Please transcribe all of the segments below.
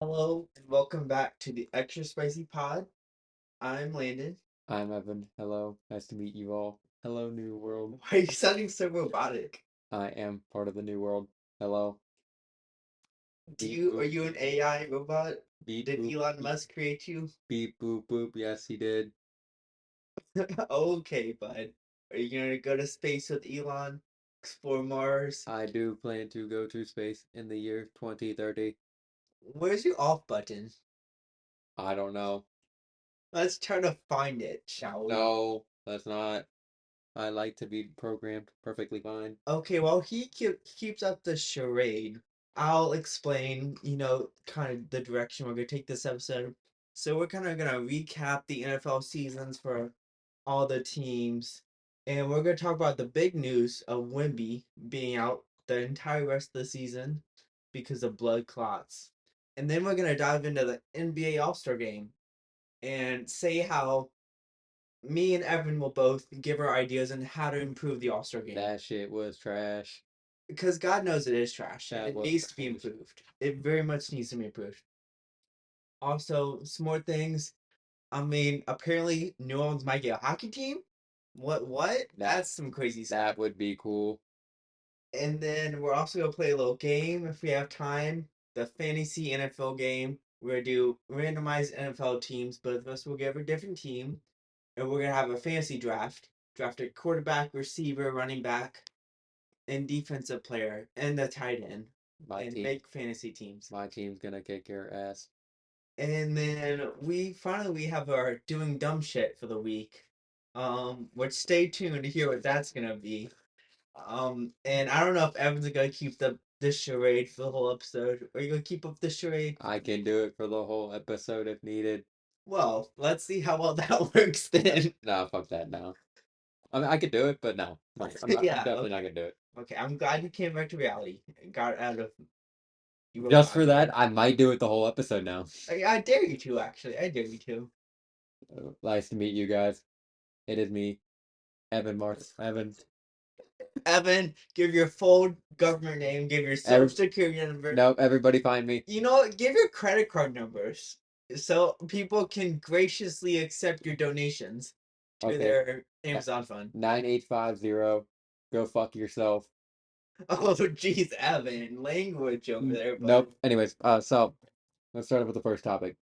Hello and welcome back to the Extra Spicy Pod. I'm Landon. I'm Evan. Hello. Nice to meet you all. Hello, New World. Why are you sounding so robotic? I am part of the New World. Hello. Beep Are boop. you an AI robot? Beep Did boop. Elon Beep, Musk create you? beep boop boop. Yes, he did. Okay, bud. Are you gonna go to space with Elon? Explore Mars? I do plan to go to space in the year 2030. Where's your off button? I don't know. Let's try to find it, shall we? No, that's not. I like to be programmed perfectly fine. Okay, well, keeps up the charade. I'll explain, kind of the direction we're gonna take this episode. So we're kind of gonna recap the NFL seasons for all the teams, and we're gonna talk about the big news of Wimby being out the entire rest of the season because of blood clots. And then we're gonna dive into the NBA All-Star game and say how me and Evan will both give our ideas on how to improve the All-Star game That shit was trash. because God knows it is trash. That It was needs to be trash. improved. It very much needs to be improved. Also, some more things. I mean, apparently New Orleans might get a hockey team. What? That That's some crazy stuff. that would be cool. And then we're also gonna play a little game if we have time. The fantasy NFL game. We're gonna do randomized NFL teams. Both of us will give a different team, and we're gonna have a fantasy draft. Draft a quarterback, receiver, running back, and defensive player, and the tight end, My and team, make fantasy teams. my team's gonna kick your ass. And then we have our doing dumb shit for the week. Which stay tuned to hear what that's gonna be. And I don't know if Evan's gonna keep the this charade for the whole episode. Are you gonna keep up the charade? I can do it for the whole episode if needed. Well, let's see how well that works then. Nah, fuck that. No. I mean, I could do it, but no. I'm not. I'm Yeah, definitely not okay. gonna do it. Okay, I'm glad you came back to reality and got out of Just for robot that, mode. I might do it the whole episode now. I dare you to, actually. I dare you to. Nice to meet you guys. It is me, Evan Marks. Evan. Evan, give your full government name, give your social Every, security number. nope, everybody find me. You know what? Give your credit card numbers so people can graciously accept your donations to Okay. their Amazon fund. 9850. Go fuck yourself. Oh, geez, Evan, language over there, bud. Nope. Anyways, so let's start with the first topic.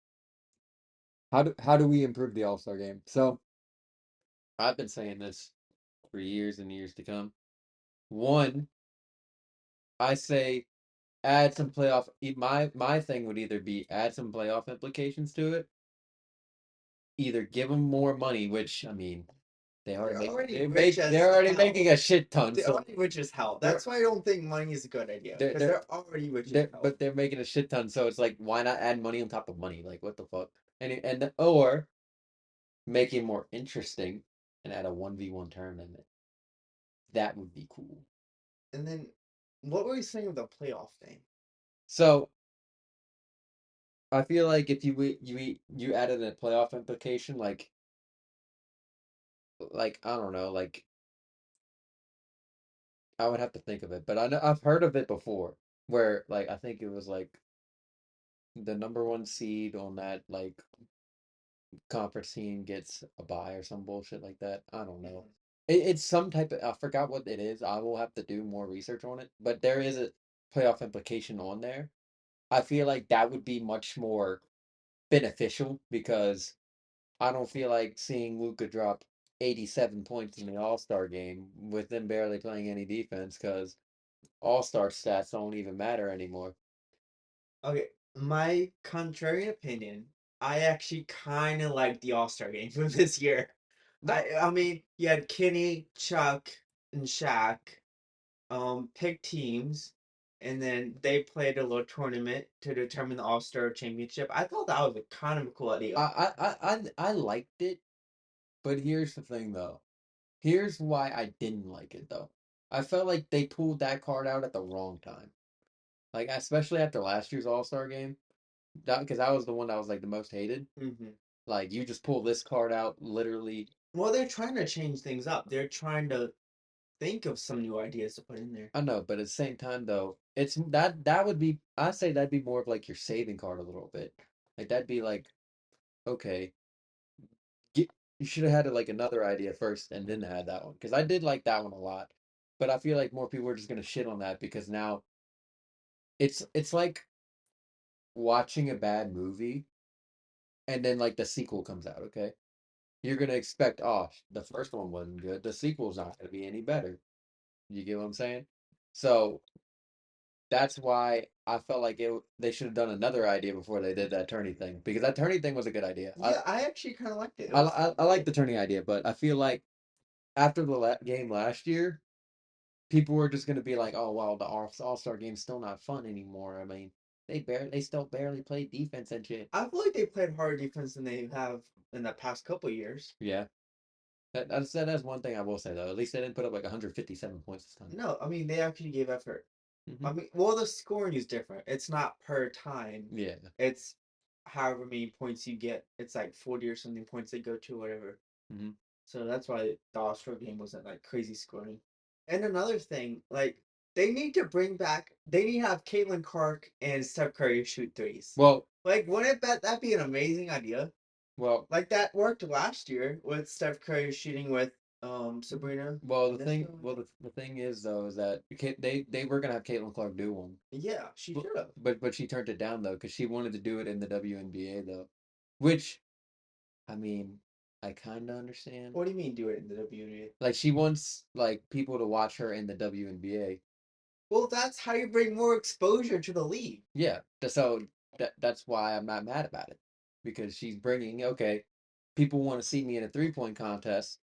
How do we improve the All-Star game? So I've been saying this for years and years to come. One, I say add some playoff. My thing would either be add some playoff implications to it, either give them more money, which I mean They're already rich as they're already making hell. a shit ton, They're so already rich as hell. they're That's why I don't think money is a good idea they're because they're they're already rich as they're hell. but they're making a shit ton, so it's like why not add money on top of money? Like what the fuck? Or make it more interesting and add a 1v1 tournament. That would be cool. And then, what were you saying with the playoff thing? So I feel like if you added a playoff implication, like I don't know, like I would have to think of it, but I know I've heard of it before, where like I think it was like the number one seed on that like conference team gets a bye or some bullshit like that. I don't know. Mhm. It's some type of I forgot what it is. I will have to do more research on it, but there is a playoff implication on there. I feel like that would be much more beneficial because I don't feel like seeing Luca drop 87 points in the All-Star game with them barely playing any defense because All-Star stats don't even matter anymore. Okay, my contrary opinion, I actually kind of like the All Star game from this year. No, I mean, you had Kenny, Chuck, and Shaq pick teams, and then they played a little tournament to determine the All Star championship. I thought that was a kind of a cool idea. I liked it, but here's the thing though. Here's why I didn't like it though. I felt like they pulled that card out at the wrong time. Like especially after last year's All-Star game, that because that was the one that was like the most hated. Hmm. Like you just pull this card out literally. Well, they're trying to change things up. They're trying to. think of some new ideas to put in there. I know, but at the same time though, it's that would be I say that'd be more of like your saving card a little bit. Like that'd be like, okay, get you should have had like another idea first and then had that one. Because I did like that one a lot. But I feel like more people are just gonna shit on that because now it's like watching a bad movie and then like the sequel comes out, okay? You're gonna expect, oh, the first one wasn't good. The sequel's not gonna be any better. You get what I'm saying? So that's why I felt like they should have done another idea before they did that turning thing because that turning thing was a good idea. Yeah, I actually kind of liked it. It I was I, I like the turning idea, but I feel like after the game last year, people were just gonna be like, oh well, the All Star game's still not fun anymore. I mean, they still barely play defense and shit. I feel like they played harder defense than they have in the past couple years. Yeah, that's one thing I will say though. At least they didn't put up like 157 points this time. No, I mean they actually gave effort. Hmm. I mean, well, the scoring is different. It's not per time. Yeah. It's however many points you get. It's like 40 or something points they go to, whatever. Hmm. So that's why the All-Star game wasn't like crazy scoring. And another thing, like they need to bring back. They need to have Caitlin Clark and Steph Curry shoot threes. Well, Like, wouldn't that be an amazing idea? well, Like that worked last year with Steph Curry shooting with Sabrina Ionescu. the thing is though is that they were gonna have Caitlin Clark do one, Yeah, she but should have. she turned it down though because she wanted to do it in the WNBA though, which I mean I kind of understand. What do you mean do it in the WNBA? Like she wants like people to watch her in the WNBA. Well, that's how you bring more exposure to the league. Yeah, so that's why I'm not mad about it because she's bringing okay, people want to see me in a 3-point contest.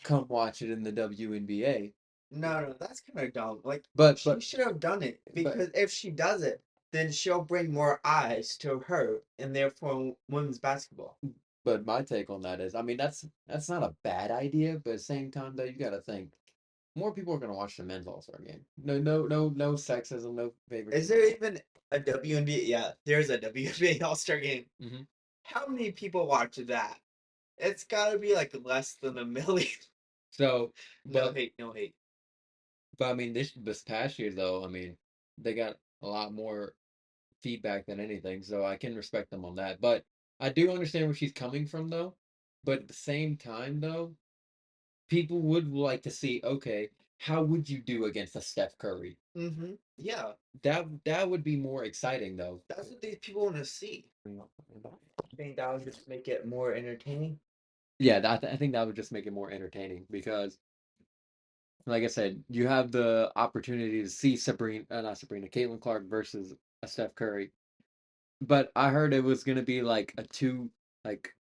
Come watch it in the WNBA. No, no, that's kind of dumb. Like But she should have done it but because if she does it, then she'll bring more eyes to her and therefore women's basketball. but my take on that is, I mean, that's not a bad idea, but at the same time though, you got to think more people are gonna watch the men's All Star game. No sexism, no Is favoritism. there even a WNBA? Yeah, there's a WNBA All-Star game. Hmm. How many people watch that? It's got to be like less than a million. So, No but hate, no hate. I mean, this past year though, I mean, they got a lot more feedback than anything, so I can respect them on that. But I do understand where she's coming from though. But at the same time though, people would like to see, okay, how would you do against a Steph Curry? Mm-hmm. Yeah, That would be more exciting though. that's what these people want to see. I think that would just make it more entertaining. Yeah, I think that would just make it more entertaining because, like I said, you have the opportunity to see not Sabrina, Caitlin Clark versus a Steph Curry. But I heard it was gonna be like like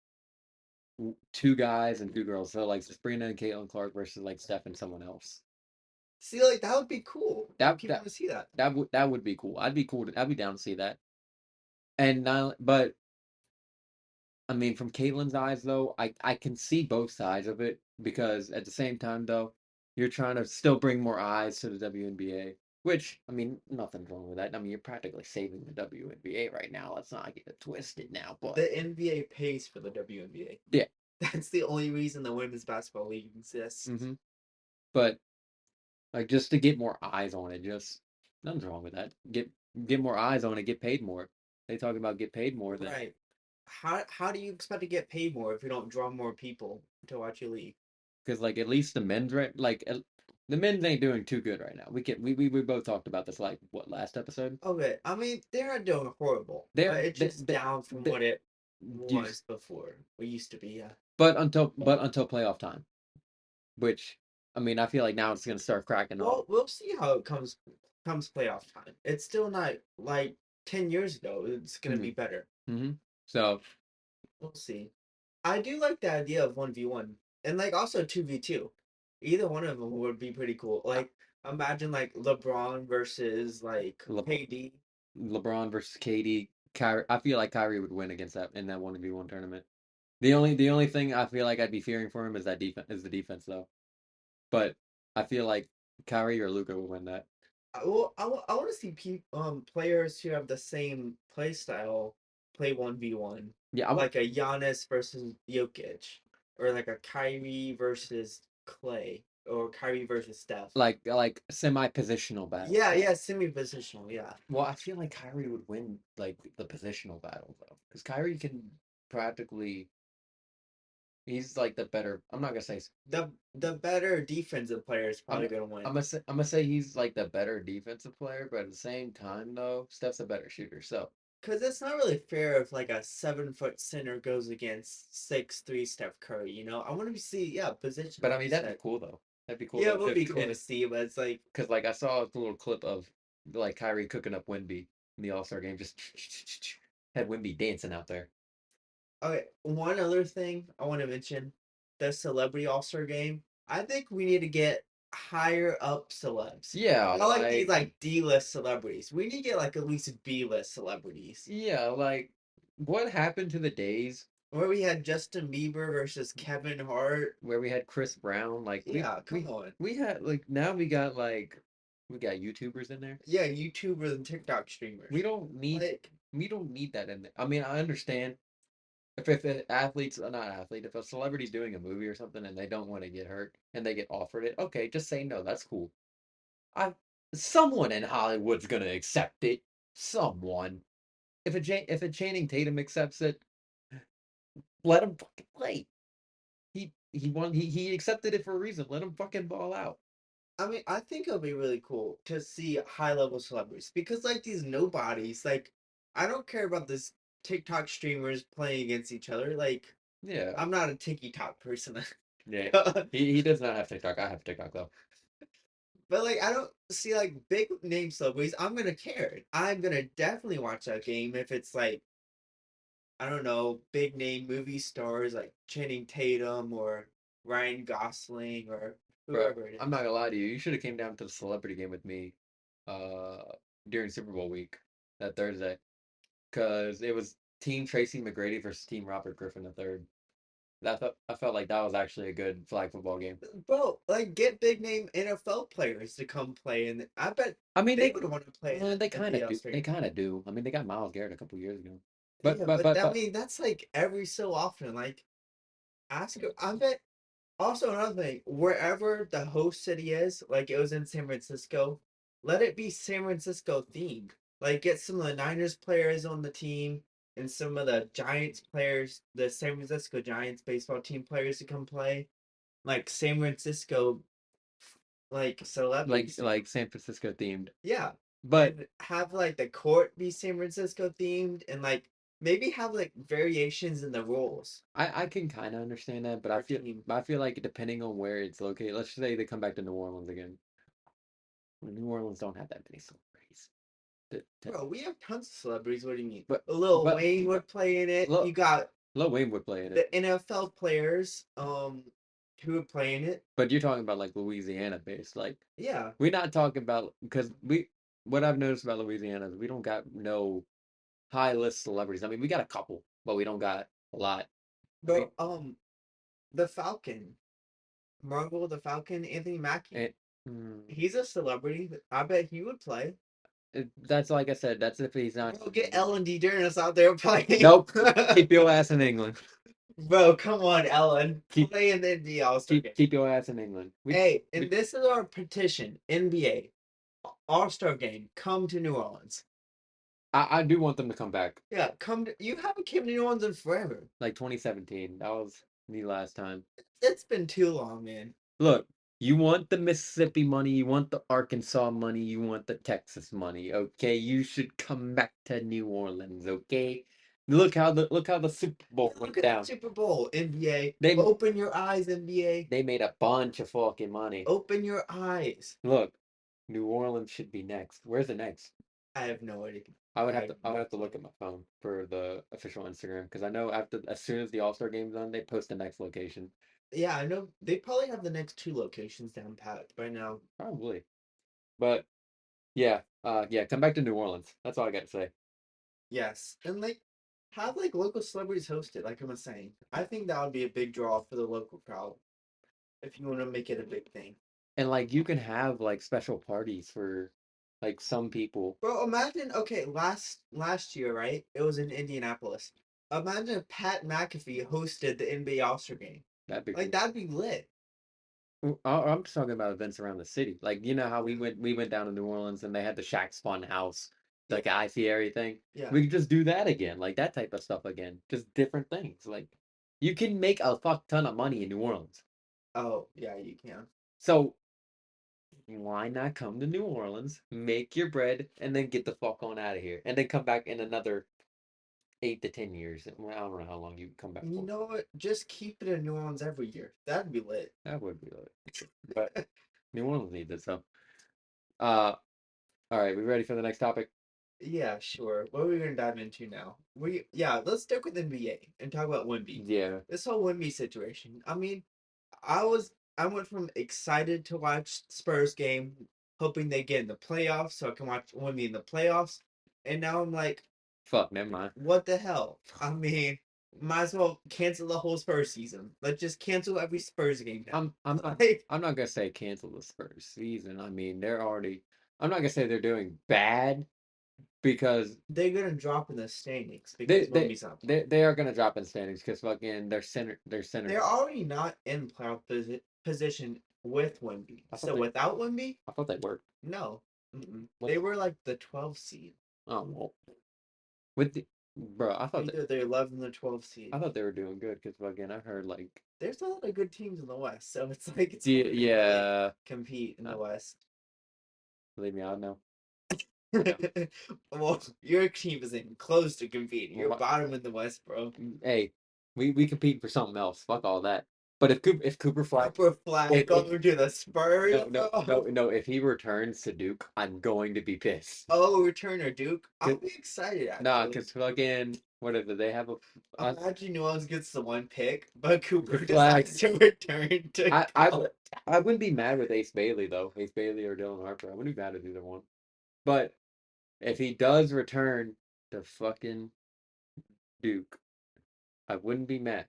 two guys and two girls, so like Sabrina and Caitlin Clark versus like Steph and someone else. See, like that would be cool. That People that want to see that. that would be cool. I'd be down to see that. And not, but I mean, from Caitlin's eyes, though, I can see both sides of it because at the same time, though, you're trying to still bring more eyes to the WNBA, which, I mean, nothing's wrong with that. I mean, you're practically saving the WNBA right now. Let's not get it twisted now, but The NBA pays for the WNBA. yeah. That's the only reason the women's basketball league exists. Hmm. But like just to get more eyes on it, just nothing's wrong with that. Get more eyes on it, get paid more. They talk about get paid more than Right. How do you expect to get paid more if you don't draw more people to watch your league? because like at least the men's right like the men's ain't doing too good right now. We both talked about this like what last episode. Okay, I mean they're not doing horrible, They're but it's just down from they what it you was before. What used to be, yeah. but until playoff time, which I mean I feel like now it's gonna start cracking up. Well, we'll see how it comes playoff time. It's still not like 10 years ago. It's gonna Hmm. be better. Hmm. So We'll see. I do like the idea of 1v1 and like also 2v2. Either one of them would be pretty cool. uh, Like imagine like LeBron versus like Le, KD. LeBron versus KD, Kyrie. I feel like Kyrie would win against that in that 1v1 tournament. The only thing I feel like I'd be fearing for him is that defense is the defense though. But I feel like Kyrie or Luca would win that. I want to see players who have the same play style play 1v1. Yeah, Like a Giannis versus Jokic or like a Kyrie versus Clay. or Kyrie versus Steph. like semi-positional battle. Yeah, yeah, semi-positional. Yeah, Well, I feel like Kyrie would win like the positional battle though, because Kyrie can practically he's like the better. I'm not gonna say the better defensive player is I'm probably gonna win. I'm gonna say he's like the better defensive player, but at the same time though, Steph's a better shooter. So, Because it's not really fair if like a 7 foot center goes against 6'3" Steph Curry. I want to see, yeah, position but I like mean you that'd be said. cool though. That'd be cool Yeah, though. it would be cool to see, but it's like, Because like I saw a little clip of like Kyrie cooking up Wimby in the All Star game, just had Wimby dancing out there. okay, one other thing I want to mention, the celebrity all-star game. I think we need to get higher up celebs. Yeah, Not like these like D-list celebrities. We need to get like at least B-list celebrities. like what happened to the days Where we had Justin Bieber versus Kevin Hart. where we had Chris Brown? Like Yeah, come on. we had like now we got YouTubers in there. Yeah, YouTubers and TikTok We streamers. don't need Like, we don't need that in there. I mean, I understand if an athlete's not athlete, if a celebrity's doing a movie or something and they don't want to get hurt and they get offered it, okay, just say no. That's cool. I Someone in Hollywood's gonna accept it. Someone. If a Channing Tatum accepts it, let him fucking play. He won. He accepted it for a reason. Let him fucking ball out. I mean, I think it'll be really cool to see high level celebrities because, like, these nobodies, like, I don't care about this TikTok streamers playing against each other. Like, Yeah, I'm not a TikTok person. yeah. But, He does not have TikTok. I have TikTok though. like, I don't see, like, big name celebrities. I'm gonna care. I'm gonna definitely watch that game if it's, like, I don't know, big name movie stars like Channing Tatum or Ryan Gosling or Bro, whoever it I'm is. not gonna lie to you. You should have came down to the celebrity game with me, uh, during Super Bowl week that Thursday, because it was Team Tracy McGrady versus Team Robert Griffin the third. I felt like that was actually a good flag football game. Bro, like get big name NFL players to come play, and I bet I mean, they would want to play in they the kind of NBL do. They stream. kind of do. I mean, they got Miles Garrett a couple years ago, but Yeah, but but but I but mean that's like every so often. Like ask, I bet. Also, another thing, wherever the host city is, like it was in San Francisco, let it be San Francisco themed. Like get some of the Niners players on the team and some of the Giants players, the San Francisco Giants baseball team players to come play. Like San Francisco, like celebrities to come. like San Francisco themed. Yeah. But And have like the court be San Francisco themed and like maybe have like variations in the rules I can kind of understand that, but per team. I feel like depending on where it's located, let's say they come back to New Orleans again. New Orleans don't have that many celebrities. Bro, we have tons of celebrities. What do you mean? But Lil but Wayne would play in it. You Lil, got Lil Wayne would play in it. the NFL players, who would play in it. But you're talking about like Louisiana based. Like Yeah. we're not talking about because we what I've noticed about Louisiana is we don't got no high list celebrities. I mean, we got a couple, but we don't got a lot. I mean, Bro, the Falcon. Marvel the Falcon, Anthony Mackie. it, mm, He's a celebrity. I bet he would play. that's like I said. That's if he's not. Bro, get Ellen DeGeneres out there playing. Nope. Keep your ass in England. Bro, come on, Ellen. Keep Play in the NBA All-Star game. keep your ass in England. Hey, and We this is our petition. NBA All-Star game. Come to New Orleans. I do want them to come back. Yeah, come to, you haven't came to New Orleans in forever. Like 2017. That was the last time. It's been too long, man. Look, you want the Mississippi money, you want the Arkansas money, you want the Texas money. Okay, you should come back to New Orleans. Okay, look how the Super Yeah, Bowl look went at the down. Super Bowl, NBA. They Open your eyes, NBA. they made a bunch of fucking money. Open your eyes. Look, New Orleans should be next. Where's the next? I have no idea. I would have to look at my phone for the official Instagram because I know after as soon as the All Star game's done, they post the next location. Yeah, I know they probably have the next two locations down pat by now. Probably, but yeah, yeah, come back to New Orleans. That's all I got to say. Yes, and like have like local celebrities host it. Like I was saying, I think that would be a big draw for the local crowd if you want to make it a big thing. And like you can have like special parties for like some people. Bro, imagine okay, last year, right? It was in Indianapolis. Imagine if Pat McAfee hosted the NBA All-Star game. That'd be Like cool. that'd be lit. I'm just talking about events around the city. Like you know how we went down to New Orleans and they had the Shaq's Fun House, Yeah, the Guy Fieri thing. yeah. We could just do that again, like that type of stuff again. Just different things. Like you can make a fuck ton of money in New Orleans. Oh, yeah, you can. So why not come to New Orleans, make your bread, and then get the fuck on out of here, and then come back in another 8 to 10 years. Well, I don't know how long you come back You for. know what? Just keep it in New Orleans every year. That'd be lit. That would be like, but New Orleans needs it. So, uh, all right, we ready for the next topic? Yeah, sure. What are we gonna dive into now? Let's stick with NBA and talk about Wemby. Yeah, This whole Wemby situation. I mean, I went from excited to watch Spurs game, hoping they get in the playoffs so I can watch Wemby in the playoffs, and now I'm like, fuck, never mind. what the hell? I mean, might as well cancel the whole Spurs season. Let's just cancel every Spurs game now. I'm not Like I'm not gonna say cancel the Spurs season. I mean, they're already. I'm not gonna say they're doing bad because they're gonna drop in the standings they because they Wemby's not they, playing. they are gonna drop in standings because fucking their center. They're already not in playoff position with Wemby. I thought So they without Wemby, I thought they were. no. Mm-mm. What They the, were like the 12th seed. oh well, with the bro, Either they're 11th or 12th seed. I thought they were doing good because again I heard like There's a lot of good teams in the West, so it's like it's yeah, hard to really yeah, compete in uh, the West. believe me I know. Yeah. Well, your team isn't close to competing. You're Well, bottom in the West, bro. hey, we compete for something else. Fuck all that. But if Cooper Flag Upper flag if going to the Spurs, no no no bro. no if he returns to Duke, I'm going to be pissed. Oh, returner Duke. I'll 'Cause- be excited Nah, actually. because fucking what is it? They have a Imagine New Orleans gets the one pick, but Cooper flag. decides to return to I I college. would I wouldn't be mad with Ace Bailey though. Ace Bailey or Dylan Harper. I wouldn't be mad with either one. But if he does return to fucking Duke, I wouldn't be mad.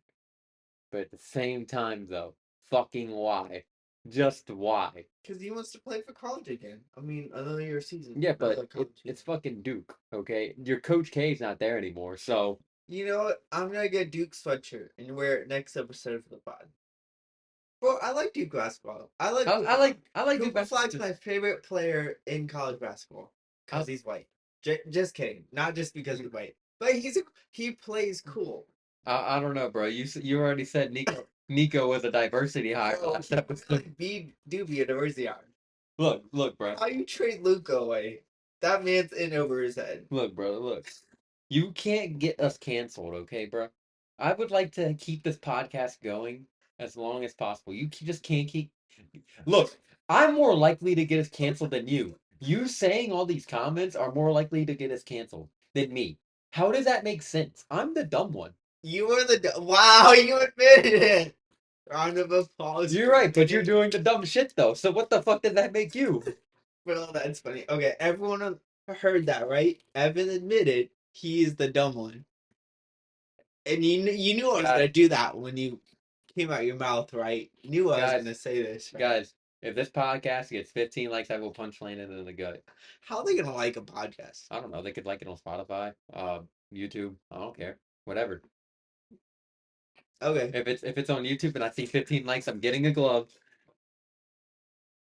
But at the same time, though, fucking why? Just why? Because he wants to play for college again. I mean, another year season, Yeah, but another college it's season. fucking Duke, okay? Your Coach K's not there anymore, so You know what? I'm gonna get Duke sweatshirt and wear it next episode for the pod. Bro, I like Duke basketball. I like Cooper. I like Duke Cooper basketball. Flag's my favorite player in college basketball I, because he's white. Just kidding. Not just because he's white, but he plays cool. I don't know, bro. You already said Nico was a diversity hire Bro, last episode. be do be a diversity hire. Look, bro. How you trade Luca away? That man's in over his head. Look, bro. Look. You can't get us canceled, okay, bro? I would like to keep this podcast going as long as possible. Just can't keep. Look, I'm more likely to get us canceled than you. You saying all these comments are more likely to get us canceled than me. How does that make sense? I'm the dumb one. You were wow. You admitted it. Round of applause You're for right, but you're admitting. doing the dumb shit though. So what the fuck does that make you? Well, that's funny. Okay, everyone heard that, right? Evan admitted he's the dumb one, and you knew I was Guys, gonna do that when you came out your mouth, right? You knew I was guys, gonna say this, right? guys. If this podcast gets 15 likes, I will punch Landon in the gut. How are they gonna like a podcast? I don't know. They could like it on Spotify, YouTube. I don't care. Whatever. Okay, If it's on YouTube and I see 15 likes, I'm getting a glove.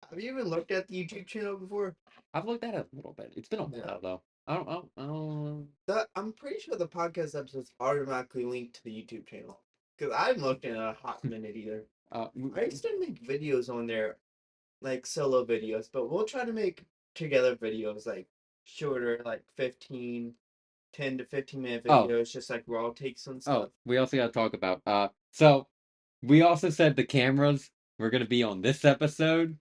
have you even looked at the YouTube channel before? I've looked at it a little bit. It's been a Yeah. while though. I don't. I'm pretty sure the podcast episodes automatically link to the YouTube channel because I haven't looked in a hot minute either. Uh, I used to make videos on there, like solo videos, but we'll try to make together videos like shorter, like 10 to 15 minute oh, videos, just like raw takes and oh. stuff. We also got to talk about. So we also said the cameras were gonna be on this episode,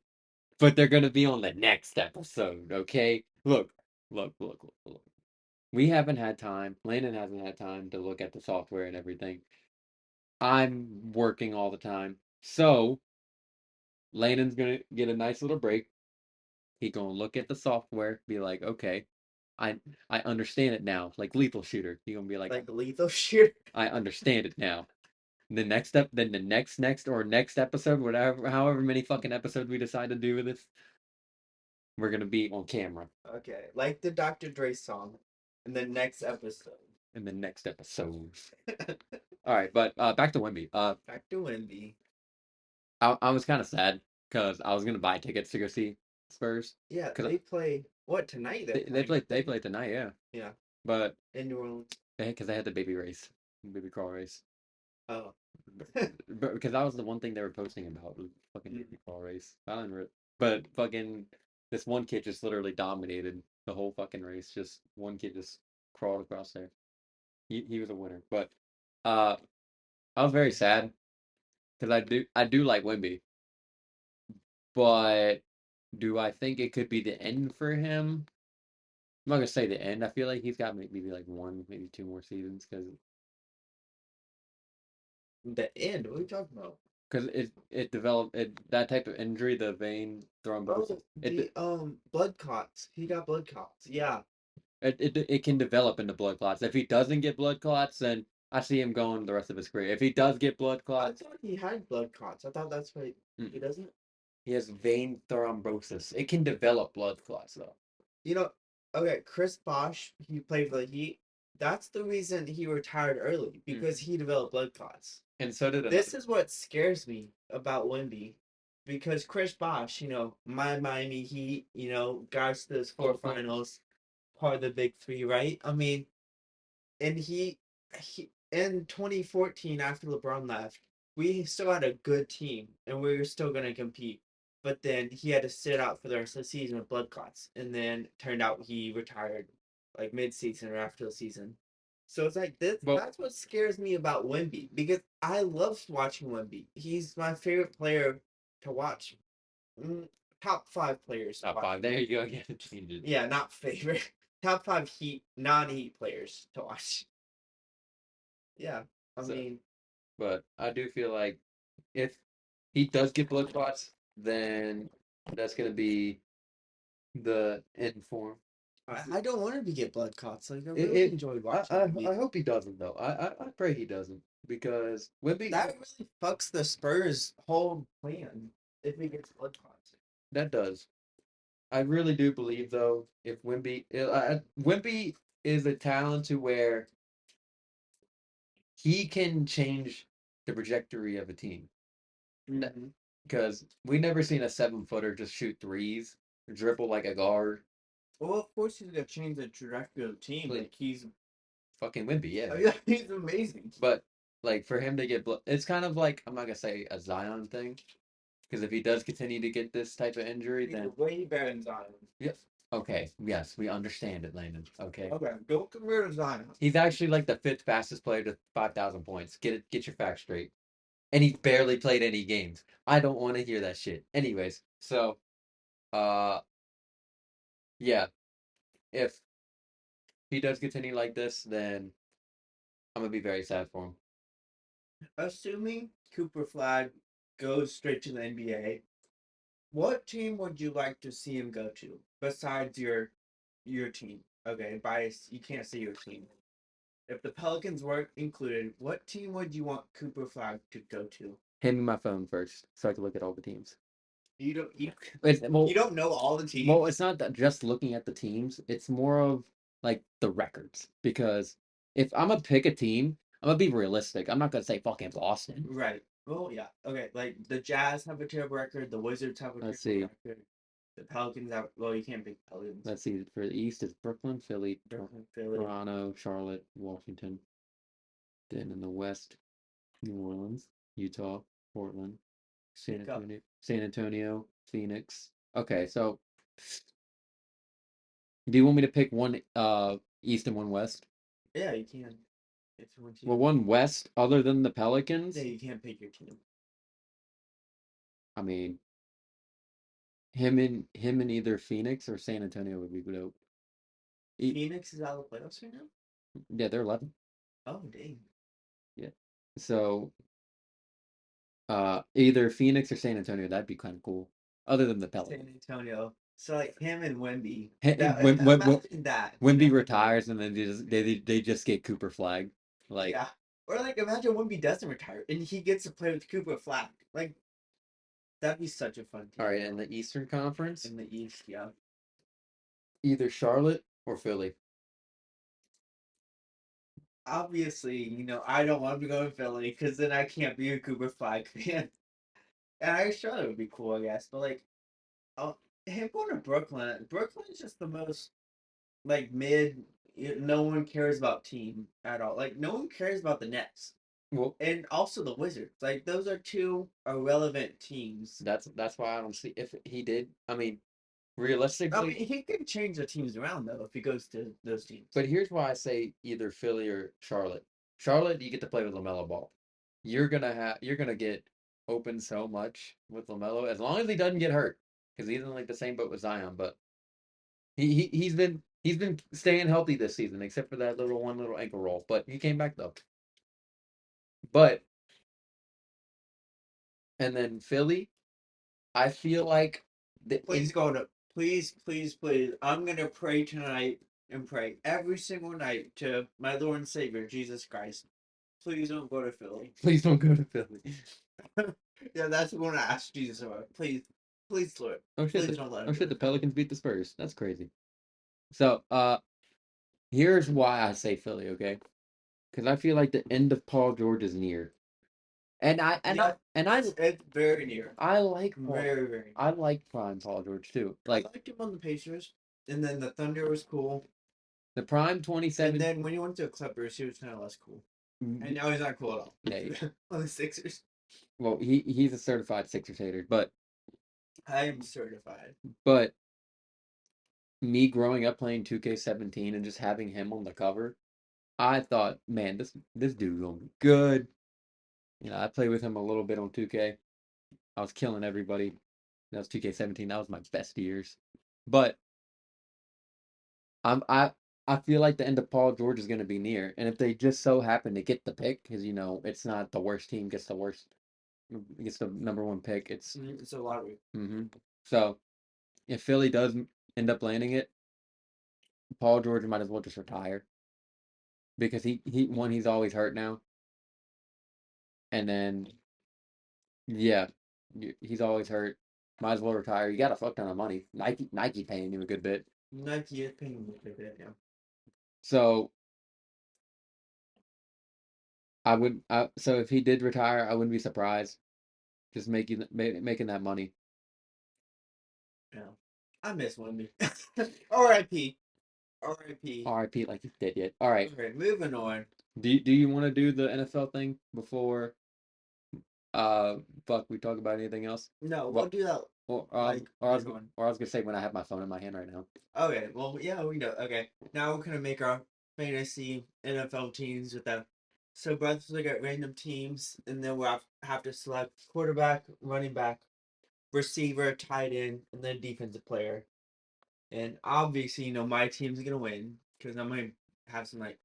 but they're gonna be on the next episode. Okay. Look. We haven't had time. Landon hasn't had time to look at the software and everything. I'm working all the time, so Landon's gonna get a nice little break. He gonna look at the software, be like, okay, I I understand it now. Like Lethal Shooter, he gonna be like, Like lethal shooter. I understand it now. Then the next episode, whatever, however many fucking episodes we decide to do with this, we're gonna be on camera Okay, like the Dr. Dre song in the next episode. in the next episode. All right, but back to Wemby. Back to Wendy. I was kind of sad because I was gonna buy tickets to go see Spurs. Yeah, Because they play what tonight? They're they playing, play aren't they they? play tonight, yeah. Yeah, But in New Orleans. because they had the baby race, baby crawl race. Oh, But because that was the one thing they were posting about was fucking Mm. baby crawl race. I don't know, but fucking this one kid just literally dominated the whole fucking race. Just one kid just crawled across there. He was a winner. But uh, I was very sad because I do like Wimby, but do I think it could be the end for him? I'm not gonna say the end. I feel like he's got maybe like one, maybe two more seasons the end. What are you talking about? because it developed that type of injury, the vein thrombosis. Oh, the blood clots. He got blood clots. Yeah. It can develop into blood clots. If he doesn't get blood clots, then I see him going the rest of his career. If he does get blood I clots, thought he had blood clots. I thought that's why he mm, doesn't. he has vein thrombosis. It can develop blood clots though. You know, okay, Chris Bosh, he played for the Heat. That's the reason he retired early because Mm. he developed blood clots. And so did another. This is what scares me about Wemby, because Chris Bosh, my Miami Heat, got us to those four Portland. finals, part of the big three, right? I mean, and he in 2014 after LeBron left, we still had a good team and we were still gonna compete. But then he had to sit out for the rest of the season with blood clots, and then turned out he retired like mid-season or after the season. So it's like this. Well, That's what scares me about Wemby because I love watching Wemby. He's my favorite player to watch. Mm, Top five players to top watch. five. There you go again. Change it. Yeah, not favorite. Top five Heat non-Heat players to watch. Yeah, I So, mean, but I do feel like if he does get blood clots, then that's gonna be the end for him. I don't want him to get blood clots. Like I It, really it enjoyed I, watching I Wemby. I hope he doesn't though. I pray he doesn't because Wimby That really fucks the Spurs' whole plan if he gets blood clots. that does. I really do believe though if Wimpy is a talent to where he can change the trajectory of a team. Mm-hmm. Because we never seen a 7 footer just shoot threes, dribble like a guard. Well, of course he's gonna change the trajectory of the team. Like Like he's, fucking Wimpy, yeah. I mean, he's amazing. But like for him to get, it's kind of like I'm not gonna say a Zion thing, because if he does continue to get this type of injury, He's then way better than Zion. yeah, okay, yes, we understand it, Landon. Okay, Okay, don't compare to Zion. he's actually like the fifth fastest player to 5,000 points. Get your facts straight. And he barely played any games. I don't want to hear that shit. Anyways, so uh, yeah, if he does continue like this, then I'm gonna be very sad for him. Assuming Cooper Flag goes straight to the NBA, what team would you like to see him go to besides your team? Okay, bias. You can't say your team. If the Pelicans weren't included, what team would you want Cooper Flag to go to? Hand me my phone first, so I can look at all the teams. You don't you, It's, you don't know all the well, teams, it's not that just looking at the teams. It's more of like the records. Because if I'm gonna pick a team, I'm gonna be realistic. I'm not gonna say fucking Boston. right? Oh yeah, okay. Like the Jazz have a terrible record. The Wizards have a Let's terrible see. record. The Pelicans have. Well, you can't pick Pelicans. Let's see. For the East, it's Brooklyn, Philly, Brooklyn, Philly. Toronto, Charlotte, Washington. Then in the West, New Orleans, Utah, Portland, Speak up. San Antonio, Phoenix. Okay, so do you want me to pick one East and one West? Yeah, you can. It's one Well, team. one West other than the Yeah, Pelicans? you can't pick your team. I mean, him in either Phoenix or San Antonio would be dope. Phoenix is out of the playoffs right now. Yeah, they're 11. Oh dang. Yeah. So, either Phoenix or San Antonio, that'd be kind of cool. Other than the San Pelicans. Antonio. So like him and Wemby. Hey, That imagine that. Wemby retires and then they just get Cooper Flag. Like, Yeah. Or like imagine Wemby doesn't retire and he gets to play with Cooper Flag. Like that'd be such a fun all team. right, in the Eastern Conference, In the East, yeah. either Charlotte or Philly. Obviously, I don't want him to go to Philly because then I can't be a Cooper Flag fan. And I thought it would be cool, I guess. But like, oh, him going to Brooklyn. Brooklyn's just the most like mid. No one cares about team at all. Like no one cares about the Nets Well, and also the Wizards. Like those are two irrelevant teams. that's why I don't see if he did. I mean, I realistically, mean, he could change the teams around though if he goes to those teams. but here's why I say either Philly or Charlotte. Charlotte, you get to play with LaMelo Ball. You're gonna get open so much with LaMelo as long as he doesn't get hurt because he's in like the same boat with Zion. But he's been staying healthy this season except for that little ankle roll. But he came back though. But and then Philly, I feel like the Please in go to please, please, please. I'm gonna pray tonight and pray every single night to my Lord and Savior Jesus Christ. Please don't go to Philly. please don't go to Philly. Yeah, that's what I ask Jesus about. Please, please, Lord, Oh shit! please don't let Oh him go shit! to The Philly. Pelicans beat the Spurs. That's crazy. So here's why I say Philly. Okay, because I feel like the end of Paul George is near, and I and I Yeah, and it's very near, I like Paul. very very I near. like prime Paul George too. I Like liked him on the Pacers, and then the Thunder was cool, the prime and 27. then when he went to the Clippers, he was kind of less cool, and now he's not cool at all. Yeah, On the Sixers, well, he's a certified Sixers hater, I am certified. but me growing up playing 2K17 and just having him on the cover, I thought, man, this dude's gonna be good. You know, I played with him a little bit on 2K. I was killing everybody. That was 2K17. That was my best years. But I'm I feel like the end of Paul George is gonna be near, and if they just so happen to get the pick, because you know it's not the worst team gets the worst gets the number one pick. It's It's a lottery. so if Philly does end up landing it, Paul George might as well just retire because he's always hurt now, and then yeah, he's always hurt. Might as well retire. You got a fuck ton of money. Nike paying you a good bit. Nike is paying me for that now. So so if he did retire, I wouldn't be surprised. Just making that money. Yeah, I miss Wemby. R.I.P. R.I.P. R.I.P. Like he's dead yet. All right. Okay, moving on. Do you want to do the NFL thing before uh fuck we talk about anything else? No, we'll What do that like later on. or I was gonna say when I have my phone in my hand right now. Okay, well, yeah, we know. Okay, now we're gonna make our fantasy NFL teams with that. So brothers look at random teams, and then we'll have to select quarterback, running back, receiver, tight end, and then defensive player. And obviously, my team's gonna win because I'm gonna have some like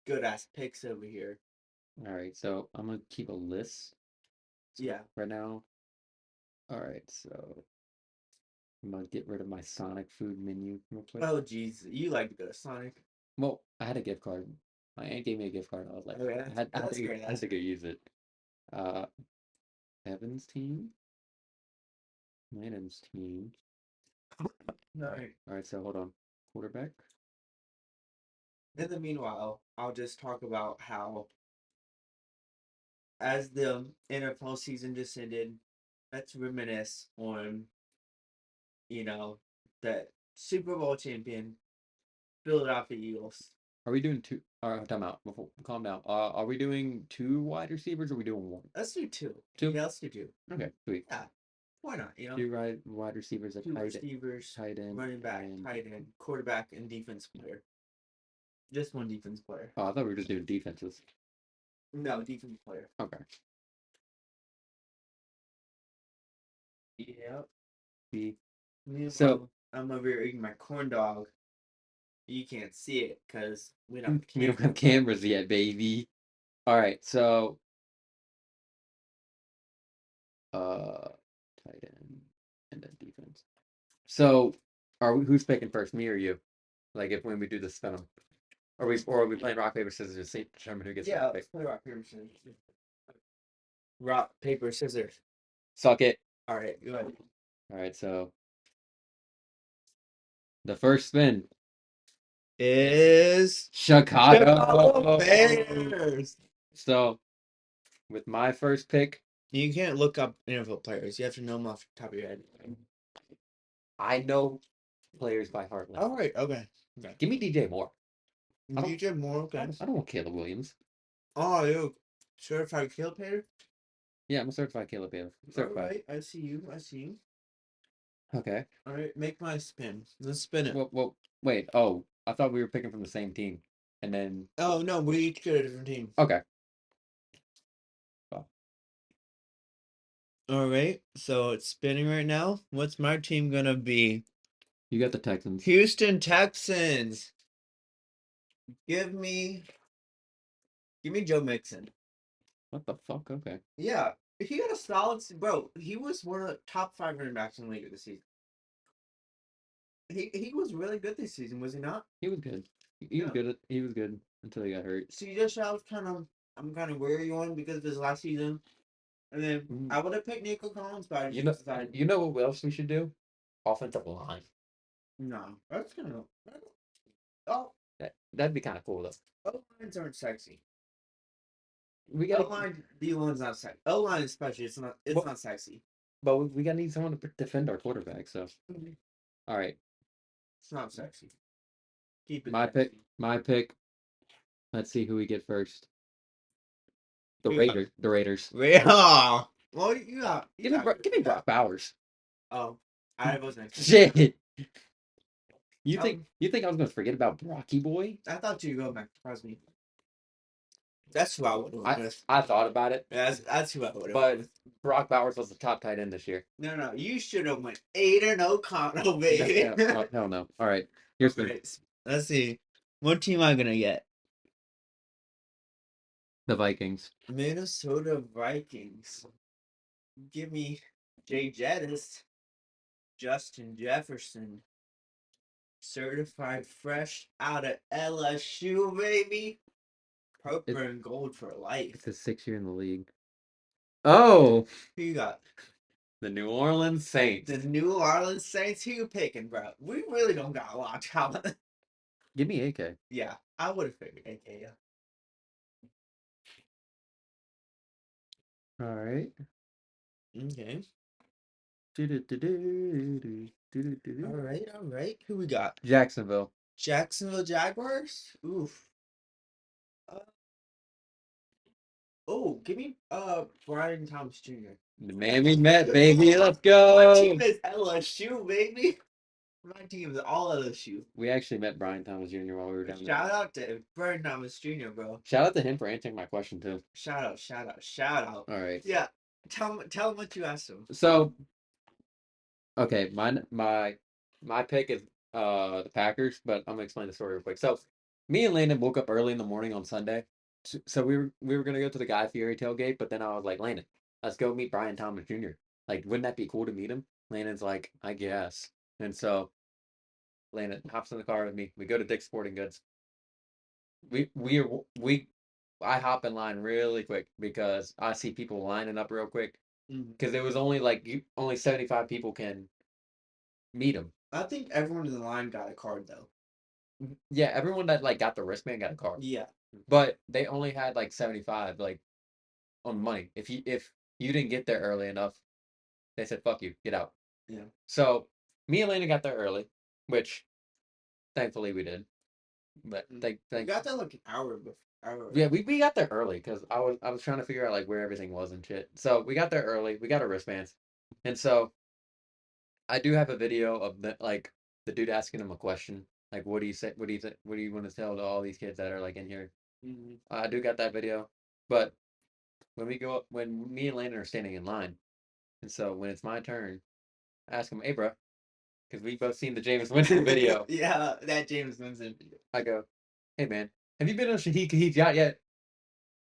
good ass picks over here. All right, so I'm gonna keep a list Yeah. right now. All right, so I'm gonna get rid of my Sonic food menu real quick. Oh, geez, you like to go to Sonic. Well, I had a gift card. My aunt gave me a gift card. I was like, Okay, that's great. I had That's to go great. use it. Uh, Evans team, Landon's team. All right. All right, so hold on. Quarterback. In the meanwhile, I'll just talk about how, as the NFL season just ended, let's reminisce on, you know, the Super Bowl champion, Philadelphia Eagles. Are we doing two? All right, time out. Before, calm down. Are we doing two wide receivers or are we doing one? Let's do two. Two? Yeah, let's do two. Okay, sweet. Yeah, why not? Two wide receivers, a Two receivers, tight end, running back, and tight end, quarterback, and defense player. Just one defense player. oh, I thought we were just doing defenses. No, defense player. Okay. Yep. B. So Meanwhile, I'm over here eating my corn dog. You can't see it because we don't have we don't have cameras. cameras yet, baby. All right, so uh, tight end and then defense. So who's picking first, me or you? Like if when we do the spin 'em, are we playing rock paper scissors to see determine who gets Yeah, first let's pick? play rock, paper, scissors. Rock, paper, scissors. Suck it. All right, go ahead. All right, so the first spin is Is Chicago Chicago. Bears. So with my first pick, You can't look up NFL players. You have to know them off the top of your head. I know players by heart. All right. Okay. Okay. Give me DJ Moore. DJ Moore. Okay. I don't want Caleb Williams. Oh, you certified kill payer? Yeah, I'm a certified Caleb Williams. All Certified. right. I see you. I see you. Okay. All right. Make my spin. Let's spin it. Well, wait. Oh, I thought we were picking from the same team, and then Oh no, we each get a different team. okay. Well, All right. So it's spinning right now. What's my team gonna be? you got the Texans. Houston Texans. Give me Joe Mixon. What the fuck? Okay. Yeah, he got a solid bro. He was one of the top 5 running backs in the league this season. He was really good this season, was he not? He was good. He was good. He was good until he got hurt. CJ Stroud's I'm kind of wary on because of his last season. And then I would have picked Nico Collins, but I just decided. You know what else we should do? Offensive line. No, that's kind of. Oh, That'd be kind of cool though. O lines aren't sexy. We O got line, D line's not sexy. O line especially, it's not. It's not sexy. but we gotta need someone to defend our quarterback. So, all right. It's not sexy. Keep it. My sexy. pick. My pick. Let's see who we get first. The Who you got? Raiders. The Raiders. Oh, well, you got. Give me Brock Bowers. Oh, I wasn't expecting Shit. that. You think I was gonna forget about Brocky Boy? I thought you'd go back to Crosby. That's who I would have went with. I thought about it, Yeah, that's who I would have but went with. Brock Bowers was the top tight end this year. No, you should have went Aiden O'Connell, baby. Hell no. All right, here's Okay, let's see. What team am I gonna get? the Vikings. Minnesota Vikings. Give me Jay Jettis, Justin Jefferson, certified fresh out of LSU, baby. Purple and gold for life. It's his 6th year in the league. Oh, Who you got? the New Orleans Saints. The New Orleans Saints. Who you picking, bro? We really don't got a lot of talent. Give me AK. Yeah, I would have figured AK. Yeah. All right. Okay. All All right. Who we got? Jacksonville. Jacksonville Jaguars. Oof. Oh, give me Brian Thomas Jr. The man we met, baby. Let's go. My team is LSU, baby. My team is all LSU. We actually met Brian Thomas Jr. while we were down there. Shout out to Brian Thomas Jr., bro. Shout out to him for answering my question too. Shout out. All right. Yeah. Tell him what you asked him. So, okay, my pick is the Packers, but I'm gonna explain the story real quick. So, me and Landon woke up early in the morning on Sunday. So we were gonna go to the Guy Fieri tailgate, but then I was like, Landon, let's go meet Brian Thomas Jr. Like, wouldn't that be cool to meet him? Landon's like, I guess. And so Landon hops in the car with me. We go to Dick's Sporting Goods. We I hop in line really quick because I see people lining up real quick because it was only only 75 people can meet him. I think everyone in the line got a card though. Yeah, everyone that got the wristband got a card. Yeah. But they only had 75 on money. If you didn't get there early enough, they said fuck you, get out. Yeah. So me and Lena got there early, which thankfully we did. But we got there like an hour before. Yeah, we got there early because I was trying to figure out where everything was and shit. So we got there early. We got our wristbands, and so I do have a video of the dude asking him a question. Like, what do you say? What do you say? What do you want to tell to all these kids that are in here? Mm-hmm. I do got that video, but when me and Landon are standing in line, and so when it's my turn, I ask him, "Hey, bro," because we both seen the James Winston video. Yeah, that James Winston video. I go, "Hey, man, have you been on Shaheed Kahid's yacht yet?"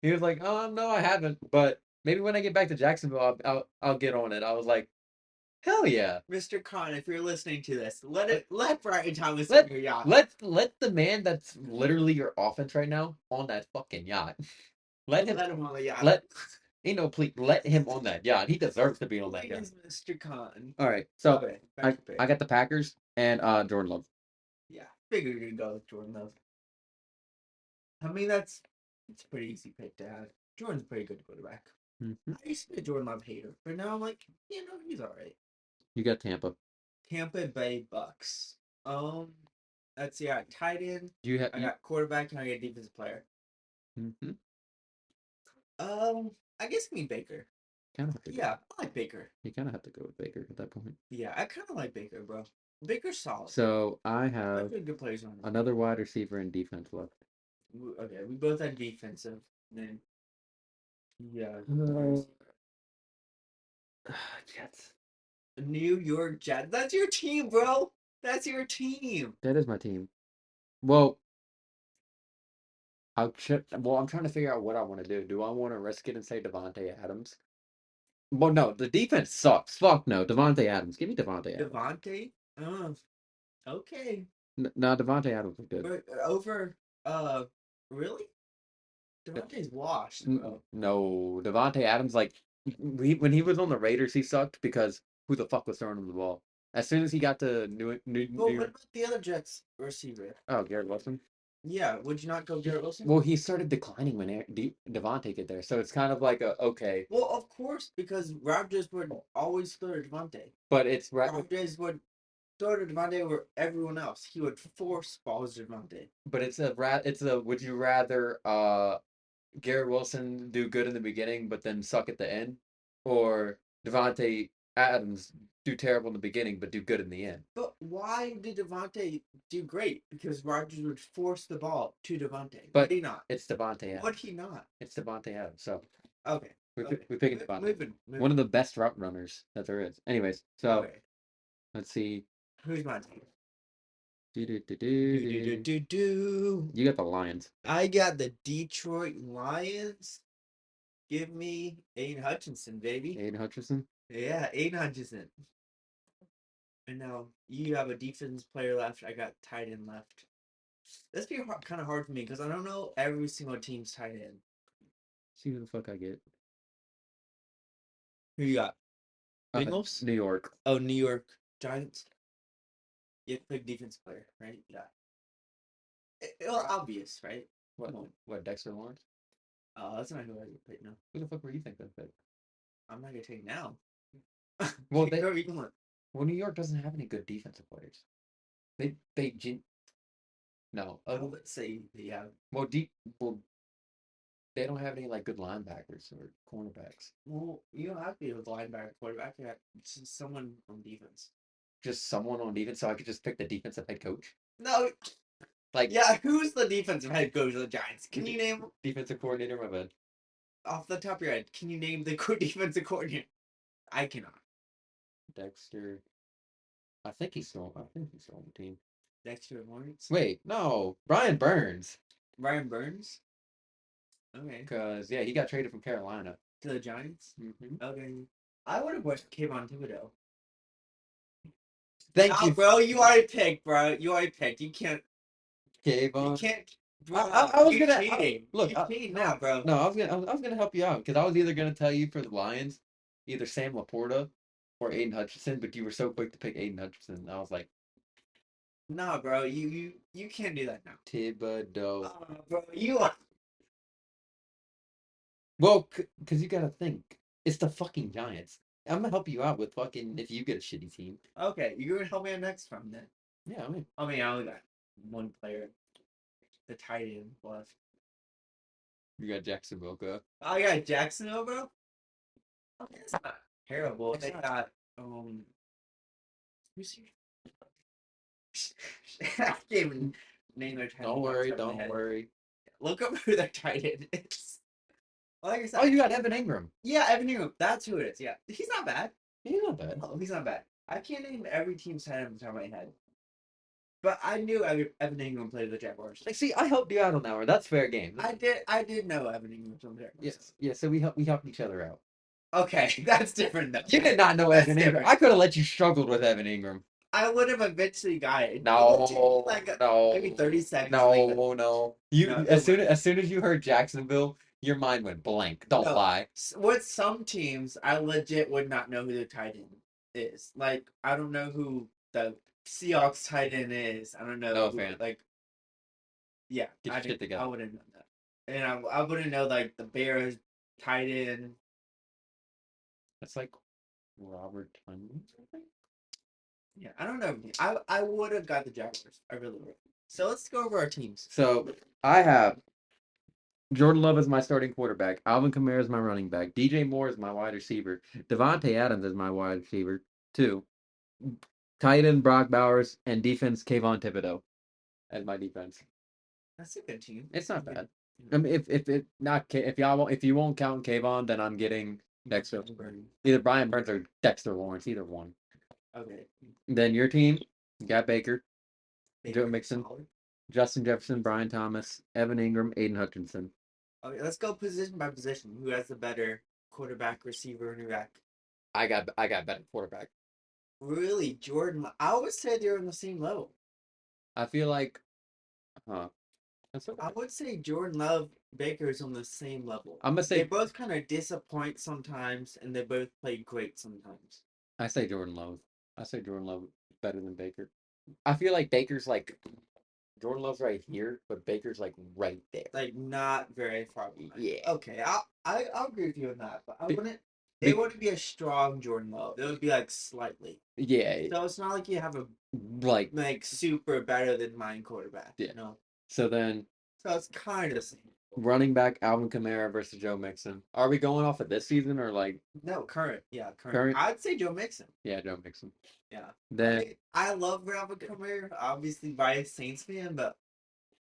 He was like, "Oh no, I haven't, but maybe when I get back to Jacksonville, I'll get on it." I was like, "Hell yeah, Mr. Khan, if you're listening to this, let Brian Thomas let on your yacht. let the man that's literally your offense right now on that fucking yacht. Let him on the yacht. Let him on that yacht. He deserves to be on that yacht." Mr. Khan. All right, so Okay, I got the Packers and Jordan Love. Yeah, figured you'd go with Jordan Love. I mean, it's a pretty easy pick to have. Jordan's a pretty good quarterback. Hmm. I used to be a Jordan Love hater, but now I'm like, he's all right. You got Tampa. Tampa Bay Bucks. Um, let's see. I got tight end. You have I you. got quarterback, and I got defensive player. Hmm. I guess I mean Baker. Kind of have to go. Yeah, I like Baker. You kind of have to go with Baker at that point. Yeah, I kind of like Baker, bro. Baker's solid. So I have Definitely good players on his team. another wide receiver and defense left. Okay, we both had defensive. Then yeah, Uh, Jets. New York Jets. That's your team, bro. That's your team. That is my team. Well, I'm trying to figure out what I want to do. Do I want to risk it and say Devontae Adams? Well, no, the defense sucks. Fuck no, Devontae Adams. Give me Devontae Adams. Devontae. Okay. No, Devontae Adams is good. But over. Uh, really? Devontae's washed, bro. No, Devontae Adams, like when he was on the Raiders, he sucked because who the fuck was throwing him the ball? As soon as he got to Well, New what York, about the other Jets receiver? oh, Garrett Wilson. Yeah, would you not go Garrett Wilson? Well, he started declining when Devontae get there, so it's kind of like a okay, Well, of course, because Rodgers would always throw to Devontae. but it's right. Rodgers would throw to Devontae over everyone else. He would force balls to Devontae. But it's a would you rather Garrett Wilson do good in the beginning but then suck at the end, or Devontae Adams do terrible in the beginning but do good in the end? But why did Devontae do great? Because Rodgers would force the ball to Devontae. Would But he not? it's Devontae Adams. Would he not? It's Devontae Adams. So Okay. we Okay. we picking Devontae. Moving. One of the best route runners that there is. Anyways, so Okay. let's see. Who's my team? Do, do, do, Do do, do do do. do do. You got the Lions. I got the Detroit Lions. Give me Aiden Hutchinson, baby. Aiden Hutchinson. Yeah, Aiden Hutchinson. And now you have a defense player left. I got tight end left. This be kind of hard for me because I don't know every single team's tight end. See who the fuck I get. Who you got? Uh, Bengals? New York. Oh, New York Giants. You have to pick defense player, right? Yeah. Well, obvious, right? What? Come on. What? Dexter Lawrence. Oh, that's not who I would pick. No, Who the fuck were you thinking of? I'm not gonna take now. Well, Pick whoever you want. well, New York doesn't have any good defensive players. They no. I would say yeah. Well, deep. Well, they don't have any like good linebackers or cornerbacks. Well, you don't have to be a linebacker quarterback. You have someone on defense. Just someone on defense, so I could just pick the defensive head coach. No, Like yeah. Who's the defensive head coach of the Giants? Can you name defensive coordinator? My bad. off the top of your head? Can you name the defensive coordinator? I cannot. Dexter. I think he's still on the team. Dexter Lawrence. Wait, no, Brian Burns. Ryan Burns. Okay. Cause yeah, he got traded from Carolina. To the Giants. Mm-hmm. Okay. I would have wished Kayvon Thibodeau. Thank you, Bro. You already picked, bro. You already picked. You can't. You Kayvon. can't. Bro, I was you gonna cheating. look. You cheating now, bro. No, I was gonna help you out because I was either gonna tell you for the Lions, either Sam Laporta or Aiden Hutchinson, but you were so quick to pick Aiden Hutchinson. I was like, Nah, bro. You can't do that now. Thibodeau. Bro. You are. Well, because you gotta think, it's the fucking Giants. I'm gonna help you out with fucking if you get a shitty team. Okay, you're gonna help me out next round then. Yeah, I only got one player. The tight end left. you got Jacksonville. Go. I got Jacksonville, bro. Okay, it's not terrible. They got who's here? I can't even name their tight end. Don't worry, don't worry. Look up who their tight end is. Like I said, Oh, you got Evan Ingram. yeah, Evan Ingram. That's who it is. Yeah, he's not bad. He's not bad. No, he's not bad. I can't name every team's tight end off the top of my head, but I knew Evan Ingram played the Jaguars. Like, see, I helped you out on that one. That's fair game. I did know Evan Ingram was on the Jaguars. Yes, yeah. So we helped each other out. Okay, that's different though. You did not know That's Evan Ingram. different. I could have let you struggled with Evan Ingram. I would have eventually got it. No, no, maybe 30 seconds. no. You No, as soon as you heard Jacksonville, your mind went blank. Don't No. lie. With some teams, I legit would not know who the tight end is. Like, I don't know who the Seahawks tight end is. I don't know. No fan. Like, yeah, Get your shit together. I wouldn't know that. And I wouldn't know, like, the Bears tight end. That's like Robert Tunyon. Yeah, I don't know. I would have got the Jaguars. I really would. So let's go over our teams. So I have Jordan Love is my starting quarterback. Alvin Kamara is my running back. DJ Moore is my wide receiver. Devontae Adams is my wide receiver. Two. Tight end Brock Bowers and defense Kayvon Thibodeau as my defense. That's a good team. It's not Good. bad. I mean, if it not if y'all won't, if you won't count Kayvon, then I'm getting Dexter. Either Brian Burns or Dexter Lawrence, either one. Okay. Then your team, you got Baker, Joe Baker, Mixon, solid. Justin Jefferson, Brian Thomas, Evan Ingram, Aiden Hutchinson. Okay, let's go position by position. Who has the better quarterback, receiver, and back? I got better quarterback. Really, Jordan? I would say they're on the same level. I feel like, huh? That's okay. I would say Jordan Love, Baker is on the same level. I'm gonna They say both kind of disappoint sometimes, and they both play great sometimes. I say Jordan Love. I say Jordan Love better than Baker. I feel like Baker's like Jordan Love's right here, but Baker's like right there. Like not very far behind. Yeah. Okay, I'll agree with you on that, but I Be- wouldn't. be- It wouldn't be a strong Jordan Love. It would be like slightly. yeah, So it's not like you have a like super better than mine quarterback. yeah. You know. So then So it's kind of the same. running back Alvin Kamara versus Joe Mixon. Are we going off of this season or like No, current. Yeah, current. current? I'd say Joe Mixon. Yeah, Joe Mixon. Yeah. Then I love Alvin Kamara, obviously by a Saints fan, but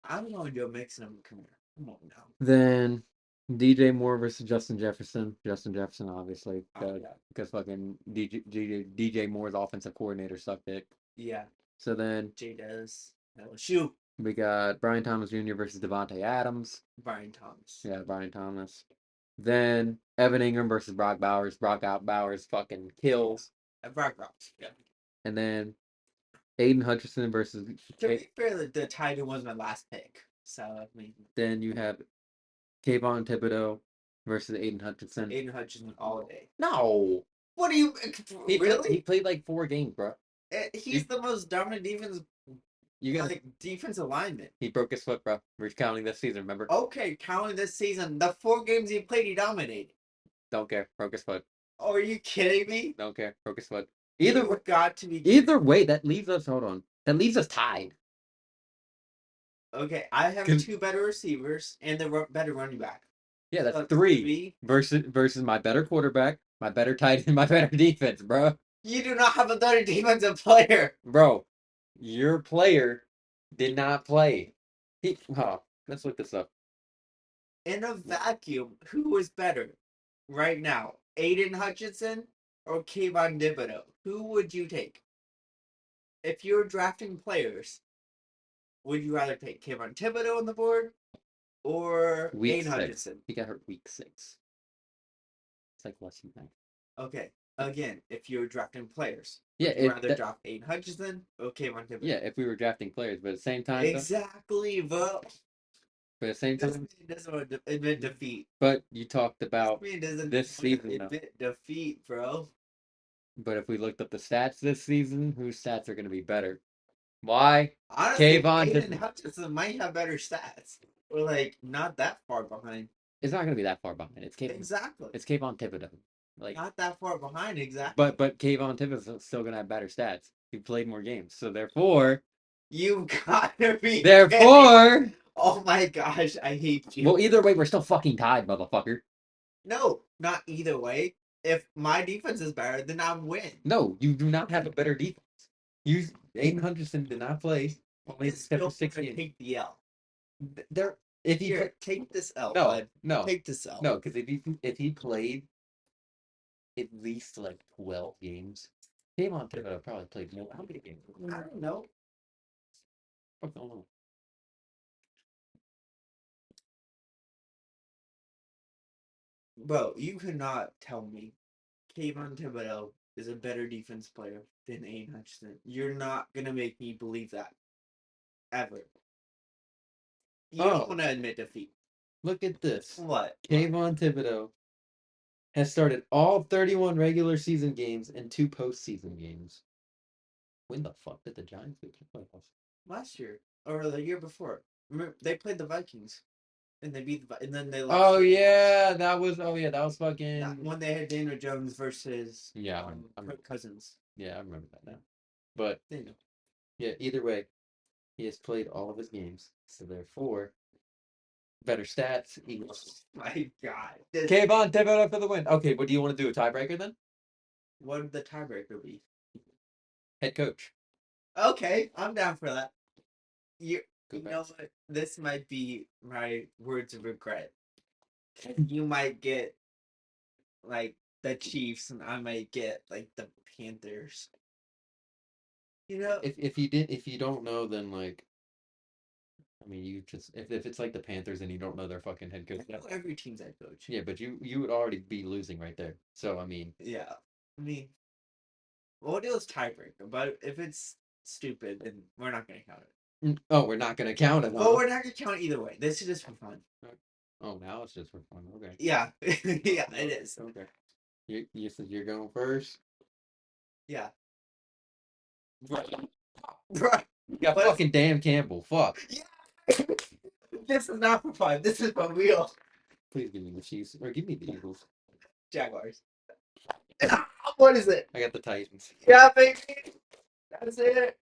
I'm going Joe Mixon over Kamara. Come on now. then DJ Moore versus Justin Jefferson. Justin Jefferson, obviously, Oh, yeah. because fucking DJ Moore's offensive coordinator sucked it. Yeah. So then J does. LSU. we got Brian Thomas Jr. versus Devontae Adams. Brian Thomas. Yeah, Brian Thomas. Then Evan Ingram versus Brock Bowers. Bowers fucking kills. Brock Bowers. Yeah. And then Aiden Hutchinson versus. To be fair, the tight end was my last pick. So I mean, Then you have Kayvon Thibodeau versus Aiden Hutchinson. Aiden Hutchinson all day. No, What do you really? he played like 4 games, bro. He's the most dominant defense, like defensive lineman. He broke his foot, bro. We're counting this season, remember? Okay, counting this season, the 4 games he played, he dominated. Don't care. Broke his foot. Oh, are you kidding me? Don't care. Broke his foot. You've got to be Either way, that leaves us. Hold on. That leaves us tied. Okay, I have 2 better receivers and the better running back. Yeah, that's so 3 versus my better quarterback, my better tight end, my better defense, bro. You do not have a better defensive player, bro. Your player did not play. Let's look this up. In a vacuum, who is better right now, Aiden Hutchinson or Kayvon Thibodeau? Who would you take? If you're drafting players, would you rather take Kayvon Thibodeau on the board or Aiden Hutchinson? He got hurt week 6. It's like less than that. Okay, again, if you're drafting players, yeah, would you rather draft Aiden Hutchinson or Kayvon Thibodeau? Yeah, if we were drafting players, but at the same time, exactly, bro. But at the same time, this man doesn't admit defeat. But you talked about this man doesn't this season admit defeat, bro. But if we looked up the stats this season, whose stats are going to be better? Why? Honestly, Aiden Hutchinson might have better stats. Or like not that far behind. It's not going to be that far behind. It's Kayvon. Exactly. It's Kayvon Thibodeau. Like not that far behind, exactly. But Kayvon Thibodeau's still going to have better stats. He played more games, so therefore, you gotta be. Therefore, kidding. Oh my gosh, I hate you. Well, either way, we're still fucking tied, motherfucker. No, not either way. If my defense is better, then I win. No, you do not have a better defense. Aiden Hutchinson did not play. Only except for 6 games. Take the L. Take this L. No, bud. no, take this L. No, because if he played at least like 12 games, Kayvon Thibodeau probably played more. How many games? I don't know. Fuck, don't know. Bro, you could not tell me Kayvon Thibodeau is a better defense player than Aiden Hutchinson. You're not gonna make me believe that. Ever. You don't want to admit defeat. Look at this. What? Kayvon Thibodeau has started all 31 regular season games and 2 postseason games. When the fuck did the Giants make the playoffs? Last year. Or the year before. Remember, they played the Vikings. and and then they lost. Oh to the Eagles. yeah, that was That fucking when they had Daniel Jones versus yeah. Kirk Cousins. Yeah, I remember that now. But There you go. yeah, either way, he has played all of his games, so therefore better stats. Eagles. My God, this Kayvon Thibodeau for the win. Okay, what do you want to do? A tiebreaker then? what would the tiebreaker be? Head coach. Okay, I'm down for that. You Go you know Pats. what? This might be my words of regret. You might get like the Chiefs, and I might get like the Panthers. You know, If you don't know, then like I mean you just if it's like the Panthers and you don't know their fucking head coach. I know every team's head coach. Yeah, but you would already be losing right there. So I mean, Yeah, I mean, we'll do this tiebreaker, but if it's stupid, then we're not gonna count it. oh, we're not gonna count it, Well, huh? we're not gonna count either way. This is just for fun. Oh, now it's just for fun. Okay. Yeah, yeah, it is. Okay. You said you're going first. Yeah, Right. right. You got But fucking Dan Campbell. Fuck. yeah, this is not for fun. This is for real. Please give me the Chiefs or give me the Eagles. Jaguars. What is it? I got the Titans. Yeah, baby. That's it.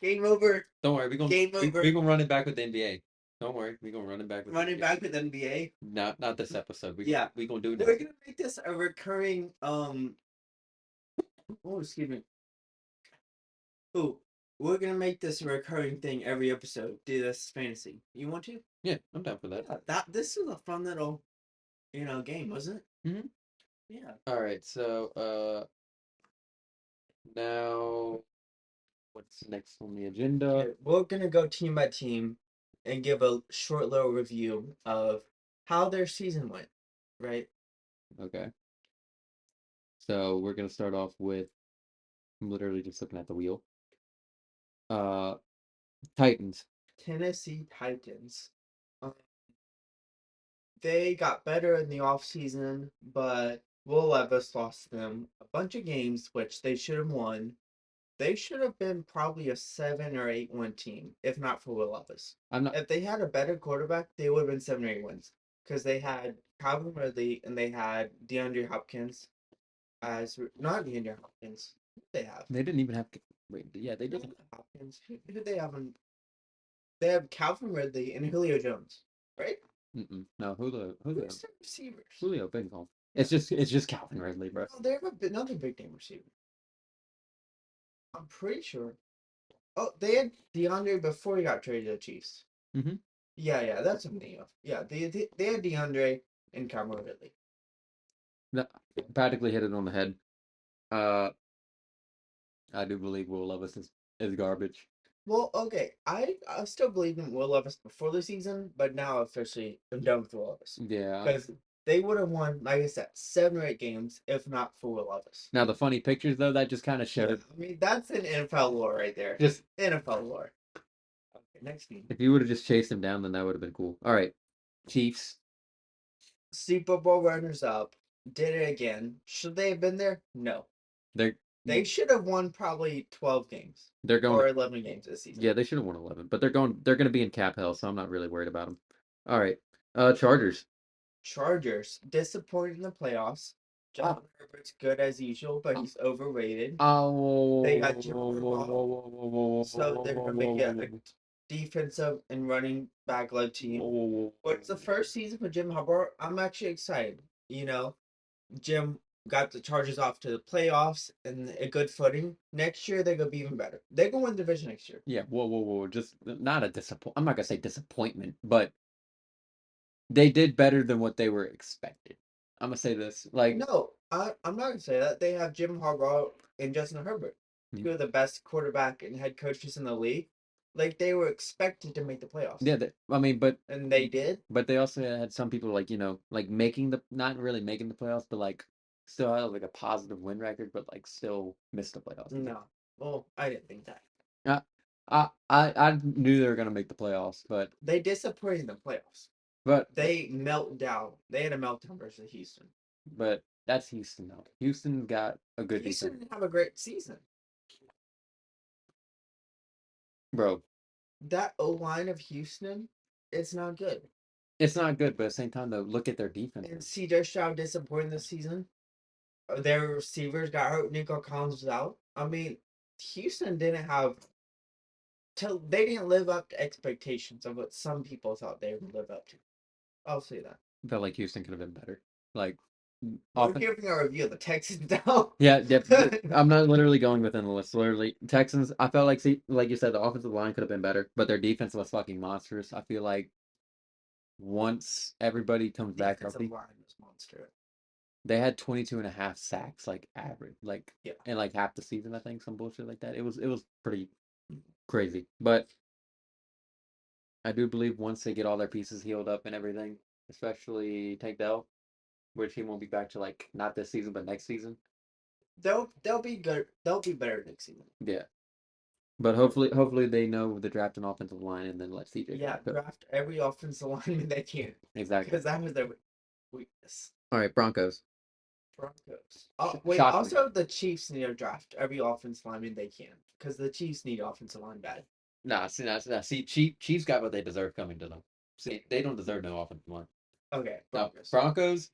Game over. Don't worry, Game over. we gonna run it back with the NBA. Don't worry, we gonna run it back with the Running NBA. back with NBA. Not this episode. Yeah, we gonna do it we're next. gonna make this a recurring. Oh, excuse me. Oh, we're gonna make this a recurring thing every episode. Do this fantasy. You want to? Yeah, I'm down for that. Yeah, this is a fun little, game, wasn't it? Mhm. Yeah. All right, so now what's next on the agenda? Okay, we're gonna go team by team, and give a short little review of how their season went. Right. Okay. So we're gonna start off with I'm literally just looking at the wheel. Uh Titans. Tennessee Titans. They got better in the offseason, but Will Levis lost them a bunch of games, which they should have won. They should have been probably a 7 or 8 win team, if not for Will Levis. I'm not If they had a better quarterback, they would have been 7 or 8 wins. Because they had Calvin Ridley and they had DeAndre Hopkins as not DeAndre Hopkins. Who did they have? they didn't even have wait, yeah, they did. Hopkins. Who did they have they have Calvin Ridley and Julio Jones, right? No, Julio Who's the receivers? Julio big home. It's just Calvin Ridley, bro. No, they have another big name receiver. I'm pretty sure. Oh, they had DeAndre before he got traded to the Chiefs. Mm-hmm. Yeah, that's something else. Yeah, they had DeAndre and Calvin Ridley. No, practically hit it on the head. Uh, I do believe Will Levis is garbage. Well, okay, I still believe in Will Levis before the season, but now officially I'm done with Will Levis Yeah. because they would have won, like I said, 7 or 8 games if not for Will Levis. Now the funny pictures though, that just kind of Yeah, showed. I mean that's an NFL lore right there. Just NFL lore. Okay, next team. if you would have just chased him down, then that would have been cool. All right, Chiefs. Super Bowl runners up. Did it again. Should they have been there? No. They're They should have won probably 12 games they're going. or 11 games this season. Yeah, they should have won 11, but they're going. They're going to be in cap hell, so I'm not really worried about them. All right, Chargers. Chargers disappointed in the playoffs. John Herbert's good as usual, but he's overrated. Oh, They got Jim Harbaugh, so they're going to get a defensive and running back led team. But it's the first season for Jim Harbaugh. I'm actually excited. Jim got the Chargers off to the playoffs and a good footing. Next year they're gonna be even better. They're gonna win the division next year. Yeah, whoa. Just not a disappoint. I'm not gonna say disappointment, but they did better than what they were expected. I'm gonna say this, like, No, I'm not gonna say that. They have Jim Harbaugh and Justin Herbert, two of the best quarterback and head coaches in the league. Like they were expected to make the playoffs. yeah. I mean, and they did. But they also had some people like like making not really making the playoffs, but like still had like a positive win record, but like still missed the playoffs. No, well, I didn't think that. I knew they were gonna make the playoffs, but They disappointed in the playoffs. but They melt down. They had a meltdown versus Houston. but that's Houston though. Houston got a good Houston defense, didn't have a great season. bro. That O line of Houston, it's not good. It's not good, but at the same time, though, look at their And defenses. CJ Stroud disappointing this season. Their receivers got hurt. Nico Collins was out. I mean, Houston didn't have till they didn't live up to expectations of what some people thought they would live up to. I'll say that. I felt like Houston could have been better. Like, We're often. giving a review of the Texans now. Yeah, yeah. I'm not literally going within the list. Literally, Texans. I felt like, see, like you said, the offensive line could have been better, but their defense was fucking monstrous. I feel like once everybody comes back Defensive healthy, line was monster. they had 22 and a half sacks, like average, like Yeah. in like half the season, I think, some bullshit like that. It was pretty crazy. But I do believe once they get all their pieces healed up and everything, especially Tank Dell, which he won't be back to like not this season but next season. They'll be good. They'll be better next season. Yeah. But hopefully they know the draft and offensive line and then let CJ Yeah, go. draft every offensive lineman they can Exactly. because that was their weakness. All right, Broncos. Broncos. Oh, wait, Shockingly. also the Chiefs need to draft every offensive lineman they can because the Chiefs need offensive line bad. Nah, see, see, Chiefs got what they deserve coming to them. See, they don't deserve no offensive line. Okay, Now, Broncos. Broncos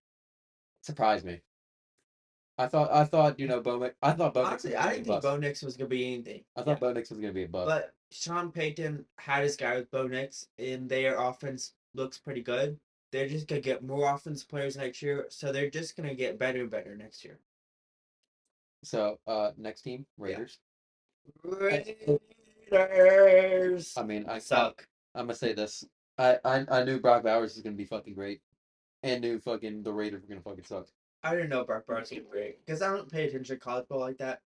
surprised me. I thought, I thought Bo Nix was Honestly, gonna I be a didn't think bust. Bo Nix was gonna be anything. I Yeah, thought Bo Nix was gonna be a bust. but Sean Payton had his guy with Bo Nix, and their offense looks pretty good. They're just gonna get more offense players next year, so they're just gonna get better and better next year. So, next team, Yeah. Raiders. Raiders I mean, suck. I'm gonna say this. I knew Brock Bowers was gonna be fucking great, and knew fucking the Raiders were gonna fucking suck. I didn't know Brock Bowers was great because I don't pay attention to college ball like that.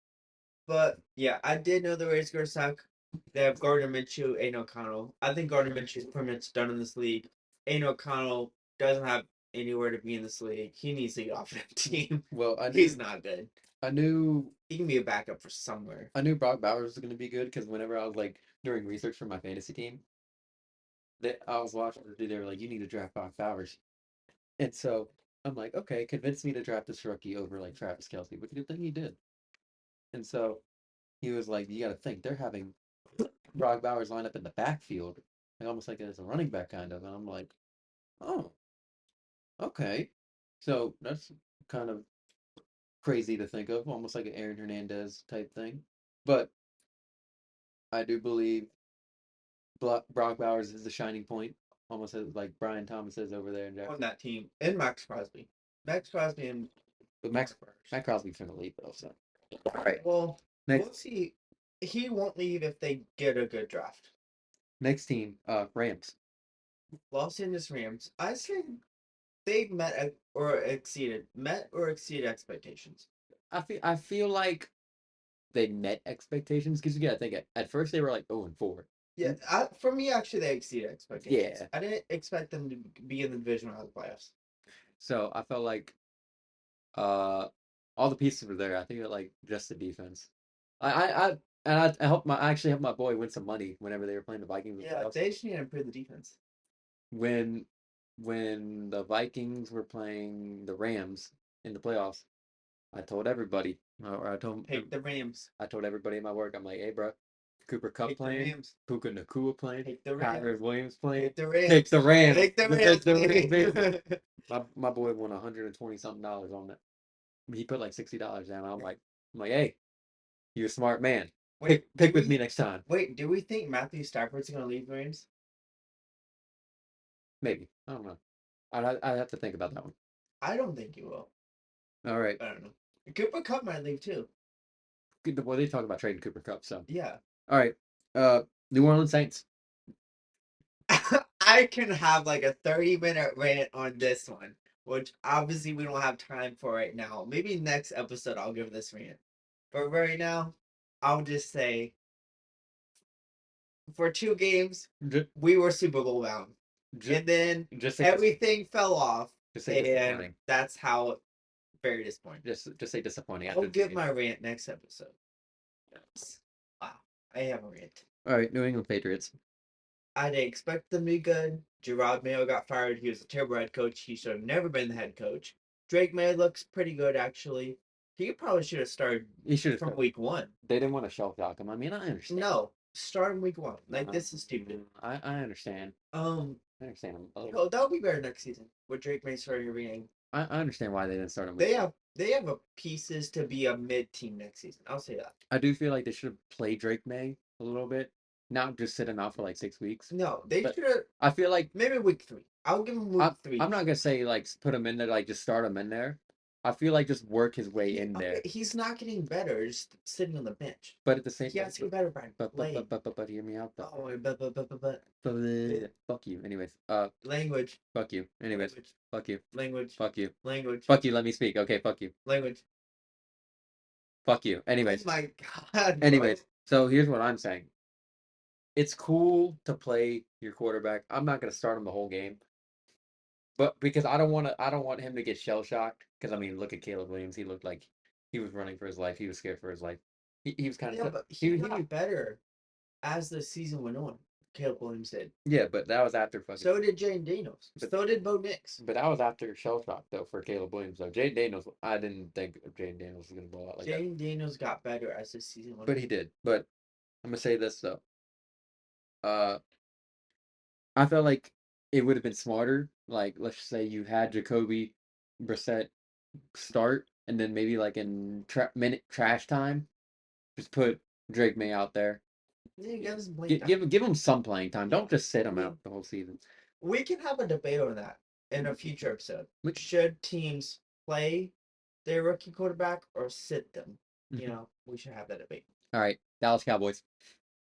But yeah, I did know the Raiders gonna suck. They have Gardner Minshew, Aiden O'Connell. I think Gardner Minshew is pretty much done in this league. Aiden O'Connell doesn't have anywhere to be in this league. He needs to get off that team. Well, He's not good. I knew He can be a backup for somewhere. I knew Brock Bowers was gonna be good because whenever I was like doing research for my fantasy team, I was watching they were like, you need to draft Brock Bowers, and so I'm like, okay, convince me to draft this rookie over like Travis Kelce, which good thing he did. And so he was like, you got to think they're having Brock Bowers line up in the backfield, like almost like as a running back kind of, and I'm like, oh, okay, so that's kind of crazy to think of, almost like an Aaron Hernandez type thing, but I do believe Brock Bowers is the shining point, almost as like Brian Thomas is over there in On Jackson. that team. And Max Crosby. Max Crosby and But Matt Crosby's gonna leave though, so all right. well, we'll Next see. He won't leave if they get a good draft. next team, Rams. Los Angeles Rams. I say they met or exceeded expectations. I feel like they met expectations because you gotta think at first they were like 0-4. Yeah, for me, actually, they exceeded expectations. Yeah. I didn't expect them to be in the division or the playoffs. So I felt like uh all the pieces were there. I think that like just the defense. I helped I actually helped my boy win some money whenever they were playing the Vikings in the Yeah, playoffs. they just need to improve the defense. When when the Vikings were playing the Rams in the playoffs, I told everybody, or Take the Rams. I told everybody in my work, I'm like, hey, bro, Cooper Cup Take the playing, Rams. Puka Nakua playing, Take the Rams. Kyler Williams playing. Take the Rams. Take the Rams. Take the Rams, Take the Rams, baby. baby. My boy won $120 something on it. He put like $60 down. I'm like, hey, you're a smart man. Wait, Pick with me next time. Wait, do we think Matthew Stafford's gonna leave the Rams? Maybe. I don't know. I'd have to think about that one. I don't think he will. All right. I don't know. Cooper Cup might leave too. Good. Well, they talk about trading Cooper Cup. So Yeah. all right. New Orleans Saints. I can have like a 30-minute rant on this one, which obviously we don't have time for right now. Maybe next episode I'll give this rant. But right now, I'll just say for 2 games, Just, we were Super Bowl bound. And then just say everything fell off. just say And disappointing. that's how very disappointing. Just say disappointing. I'll give my rant next episode. Wow. I have a rant. All right. New England Patriots. I didn't expect them to be good. Gerard Mayo got fired. He was a terrible head coach. He should have never been the head coach. Drake May looks pretty good, actually. He probably should have started He should have from week 1. They didn't want to shelf block him. I mean, I understand. No, start in week 1. Like, this is stupid. I understand. understand him a little. Oh, that'll be better next season with Drake May starting every game. I understand why they didn't start him. They have a pieces to be a mid team next season. I'll say that. I do feel like they should have played Drake May a little bit, not just sit him out for like 6 weeks. No, they But should have I feel like maybe week 3. I'll give him week I'm 3. I'm not gonna say like put him in there, like just start him in there. I feel like just work his way in Okay, there. he's not getting better just sitting on the bench. But at the same, He has to get better by playing. but hear me out though. Oh, but Fuck you. Anyways, language, fuck you. Anyways, language, fuck you. language, Fuck you. language, Fuck you. Let me speak. Okay, fuck you. language. Fuck you. Oh Anyways, my god, bro. anyways. So here's what I'm saying. It's cool to play your quarterback. I'm not gonna start him the whole game, but because I don't want him to get shell shocked. Because I mean, look at Caleb Williams. He looked like he was running for his life. He was scared for his life. He was kind Yeah, of but he got better as the season went on. Caleb Williams did. yeah, but that was after fucking. So did Jane Daniels. But So did Bo Nix. but that was after shell shock though for Caleb Williams though. Jay Daniels, I didn't think Jay Daniels was gonna blow out like that, Jane Daniels got better as the season went but on. he did. But I'm gonna say this though. Uh, I felt like it would have been smarter. Like let's say you had Jacoby Brissett start, and then maybe like in minute trash time, just put Drake May out there. Yeah, give us playing time. Give him some playing time. Yeah. Don't just sit him I mean, out the whole season. we can have a debate on that in a future episode. Which Should teams play their rookie quarterback or sit them? Mhm. We should have that debate. All right, Dallas Cowboys.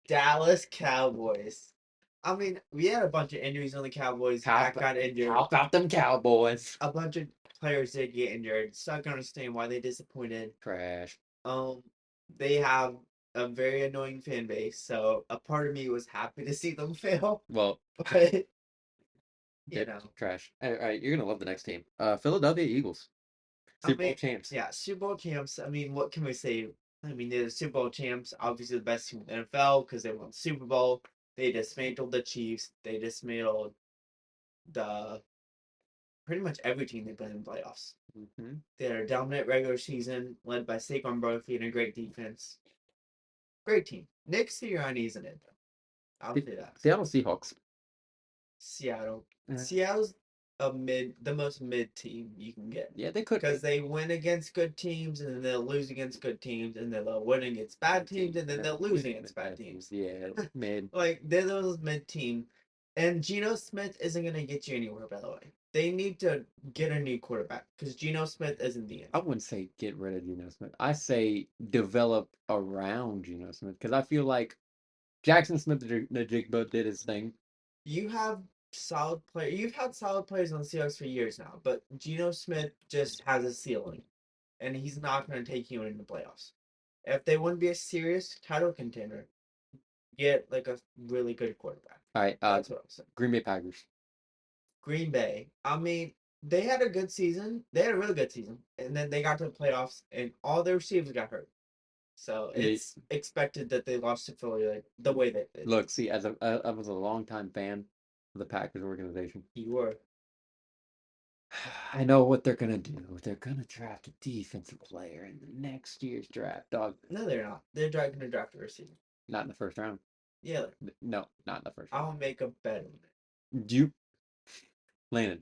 Dallas Cowboys. I mean, we had a bunch of injuries on the Cowboys. Dak got injured. How about them Cowboys? A bunch of players did get injured. So I can understand why they disappointed. Trash. They have a very annoying fan base, so a part of me was happy to see them fail. Well, But trash. All right, you're gonna love the next team. Philadelphia Eagles. Super Bowl champs. Yeah, Super Bowl champs. I mean, what can we say? I mean, they're the Super Bowl champs. Obviously, the best team in the NFL because they won the Super Bowl. They dismantled the Chiefs. They dismantled the pretty much every team they've been in the playoffs. Mm-hmm. They had a dominant regular season led by Saquon Barkley and a great defense. Great team. Nick Sirianni isn't it though. I'll say that. Seattle Seahawks. Seattle. Seattle's the most mid team you can get. Yeah, they could because they win against good teams and then they'll lose against good teams and then they'll win against bad teams and then they'll lose against bad teams. Yeah, mid. Like they're those mid team, and Geno Smith isn't gonna get you anywhere. By the way, they need to get a new quarterback because Geno Smith isn't the I answer. wouldn't say get rid of Geno Smith. I say develop around Geno Smith because I feel like Jackson Smith the Jigba did his thing. You have solid player. You've had solid players on the Seahawks for years now, but Geno Smith just has a ceiling, and he's not going to take you into the playoffs. If they want to be a serious title contender, get like a really good quarterback. All right, That's what I'm saying. Green Bay Packers. Green Bay. I mean, they had a good season. They had a really good season, and then they got to the playoffs, and all their receivers got hurt. So it's expected that they lost to Philly the way they did. Look, see, I was a longtime fan of the Packers organization. You were. I know what they're gonna do. They're gonna draft a defensive player in the next year's draft, dog. No, they're not. They're going to draft a receiver. Not in the first round. Yeah. No, not in the first round. I'll make a bet on it. Landon,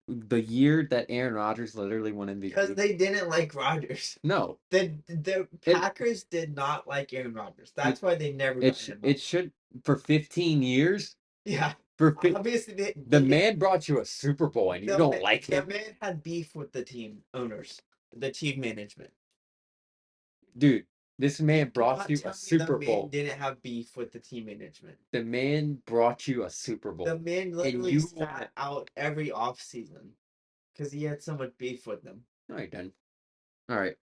the year that Aaron Rodgers literally won MVP. Because they didn't like Rodgers. No. The Packers did not like Aaron Rodgers. That's why they never got him. It should for 15 years. Yeah. Obviously, the man brought you a Super Bowl and you don't like him. The man had beef with the team owners, the team management. Dude, this man brought you a Super Bowl. The man didn't have beef with the team management. The man brought you a Super Bowl. The man literally sat out every offseason because he had so much beef with them. All right, then. All right.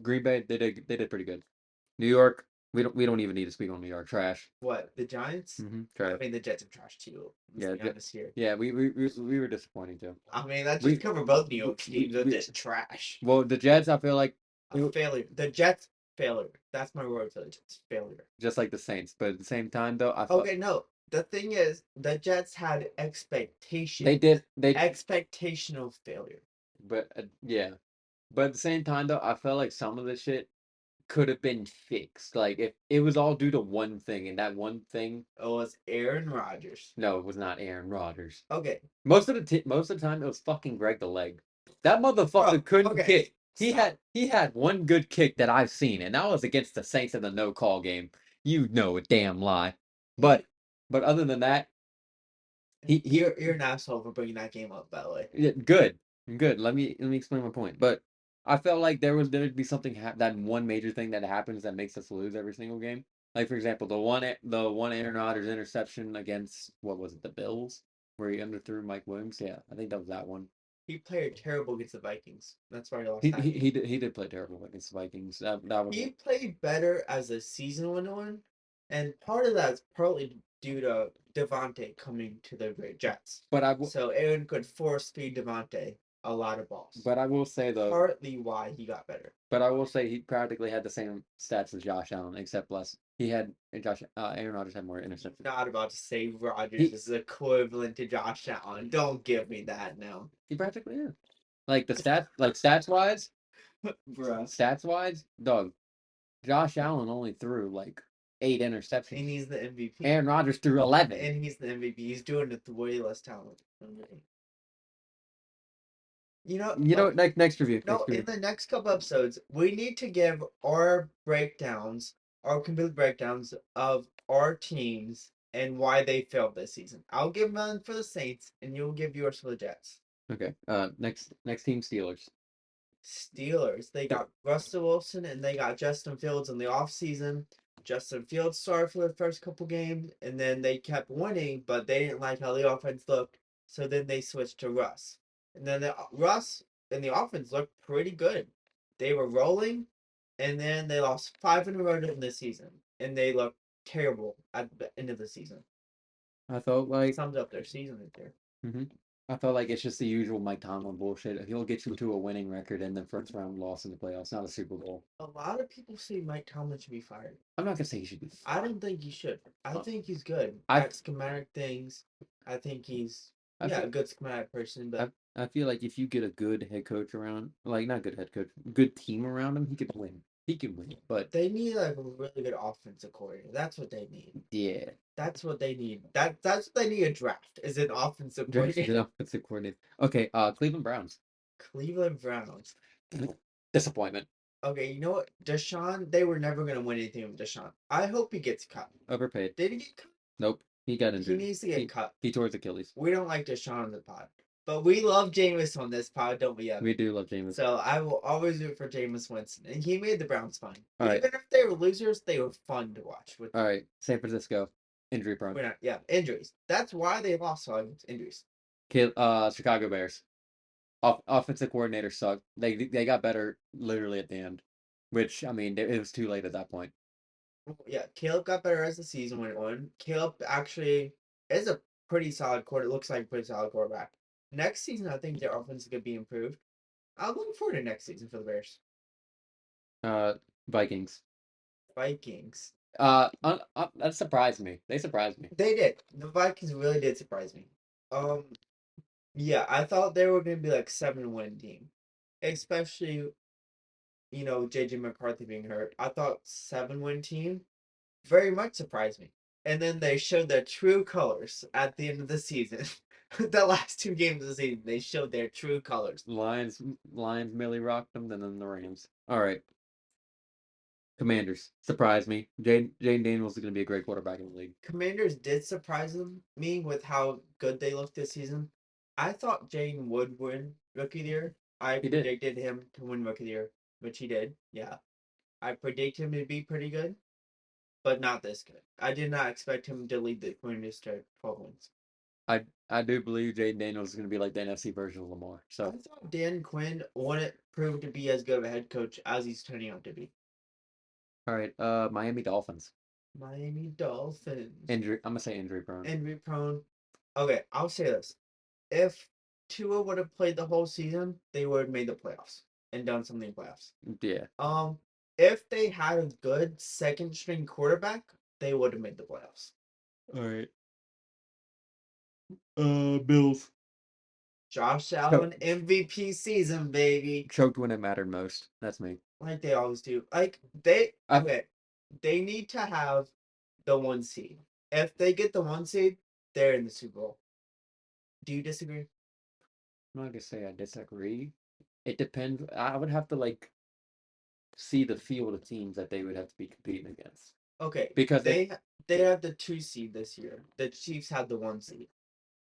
Green Bay, they did pretty good. New York, we don't even need to speak on New York. Trash. What, the Giants? Mm-hmm, trash. I mean, the Jets are trash too. Yeah, here. Yeah, we were disappointing too. I mean, that just cover both New York teams. They're just trash. Well, the Jets, I feel like a failure. The Jets failure. That's my word for the Jets. Failure. Just like the Saints, but at the same time, though, no. The thing is, the Jets had expectation. They did. Expectational failure. But yeah, but at the same time, though, I felt like some of the shit could have been fixed. Like if it was all due to one thing, and that one thing, It was Aaron Rodgers. no, it was not Aaron Rodgers. Okay, Most of the time, it was fucking Greg the Leg. That bro. motherfucker couldn't Okay, kick. stop. He had one good kick that I've seen, and that was against the Saints in the no call game. You know a damn lie. He, But other than that, you're an asshole for bringing that game up. By the way, yeah, good, good. Let me explain my point. But I felt like there'd be something that one major thing that happens that makes us lose every single game. Like for example, the one Aaron Rodgers interception against what was it, the Bills, where he underthrew Mike Williams. Yeah, I think that was that one. he played terrible against the Vikings. That's why he lost that game. He did play terrible against the Vikings. That was He played better as the season went on, and part of that is partly due to Devontae coming to the Great Jets. but So Aaron could force feed Devontae a lot of balls. I will say though, Partly why he got better. but I will say he practically had the same stats as Josh Allen, except less. He had Aaron Rodgers had more interceptions. Not about to say Rodgers He is equivalent to Josh Allen. Don't give me that now. he practically is. Like Bruh. stats wise, dog. Josh Allen only threw like 8 interceptions. And he's the MVP. Aaron Rodgers threw 11. And he's the MVP. He's doing it with way less talent. You know, next review. No, in the next couple episodes, we need to give our breakdowns, our complete breakdowns of our teams and why they failed this season. I'll give mine for the Saints, and you'll give yours for the Jets. Okay. Next team Steelers. Steelers. They got Russell Wilson and they got Justin Fields in the offseason. Justin Fields started for the first couple games, and then they kept winning, but they didn't like how the offense looked, so then they switched to Russ. And then Russ and the offense looked pretty good. They were rolling, and then they lost 5 in a row in this season, and they looked terrible at the end of the season. I felt like Sums up their season right there. hmm I felt like it's just the usual Mike Tomlin bullshit. He'll get you to a winning record and then first round loss in the playoffs, not a Super Bowl. A lot of people say Mike Tomlin should be fired. I'm not gonna say he should be. I don't think he should. I think he's good I at schematic things. I think he's I feel, a good schematic person, but I feel like if you get a good head coach around, like not good head coach, good team around him, he could win. He can win, but they need like a really good offensive coordinator. That's what they need. yeah, That's what they need. That's what they need a draft is an offensive coordinator. offensive coordinator. Okay, Cleveland Browns. Cleveland Browns. Disappointment. Okay, you know what? Deshaun, they were never gonna win anything with Deshaun. I hope he gets cut. Overpaid. Did he get cut? Nope. He got He injured. needs to get cut. He tore his Achilles. We don't like Deshaun on the pod. But we love Jameis on this pod, don't we, Evan? We do love Jameis. So I will always root for Jameis Winston. And he made the Browns fun. All right. Even if they were losers, they were fun to watch. All right. San Francisco. Injury prone. We're not, yeah, injuries. That's why they lost all injuries. Chicago Bears. Offensive coordinator sucked. They got better literally at the end. Which, I mean, it was too late at that point. Yeah, Caleb got better as the season went on. Caleb actually is a pretty solid quarter. Looks like a pretty solid quarterback. Next season, I think their offense is going to be improved. I'm looking forward to next season for the Bears. Vikings. Vikings. That surprised me. They surprised me. They did. The Vikings really did surprise me. Yeah, I thought they were going to be like 7-win team, especially JJ McCarthy being hurt. I thought 7-win team very much surprised me. And then they showed their true colors at the end of the season. The last 2 games of the season, they showed their true colors. Lions merely rocked them, and then the Rams. All right. Commanders surprised me. Jane Daniels is going to be a great quarterback in the league. Commanders did surprise me with how good they looked this season. I thought Jane would win Rookie of the Year. I predicted him to win Rookie of the Year, which he did. Yeah. I predicted him to be pretty good, but not this good. I did not expect him to lead the Commanders to 12 wins. I do believe Jaden Daniels is going to be like the NFC version of Lamar. So I thought Dan Quinn wouldn't prove to be as good of a head coach as he's turning out to be. All right, Miami Dolphins. Miami Dolphins. I'm gonna say injury prone. Injury prone. Okay, I'll say this: if Tua would have played the whole season, they would have made the playoffs and done something in the playoffs. Yeah. If they had a good second string quarterback, they would have made the playoffs. All right. Bills. Josh Cho- Allen MVP season, baby. choked when it mattered most. That's me. Like they always do. Like they I, okay. They need to have the 1 seed. If they get the 1 seed, they're in the Super Bowl. Do you disagree? I'm not gonna say I disagree. It depends. I would have to like see the field of teams that they would have to be competing against Okay, because it they have the 2 seed this year. The Chiefs had the 1 seed.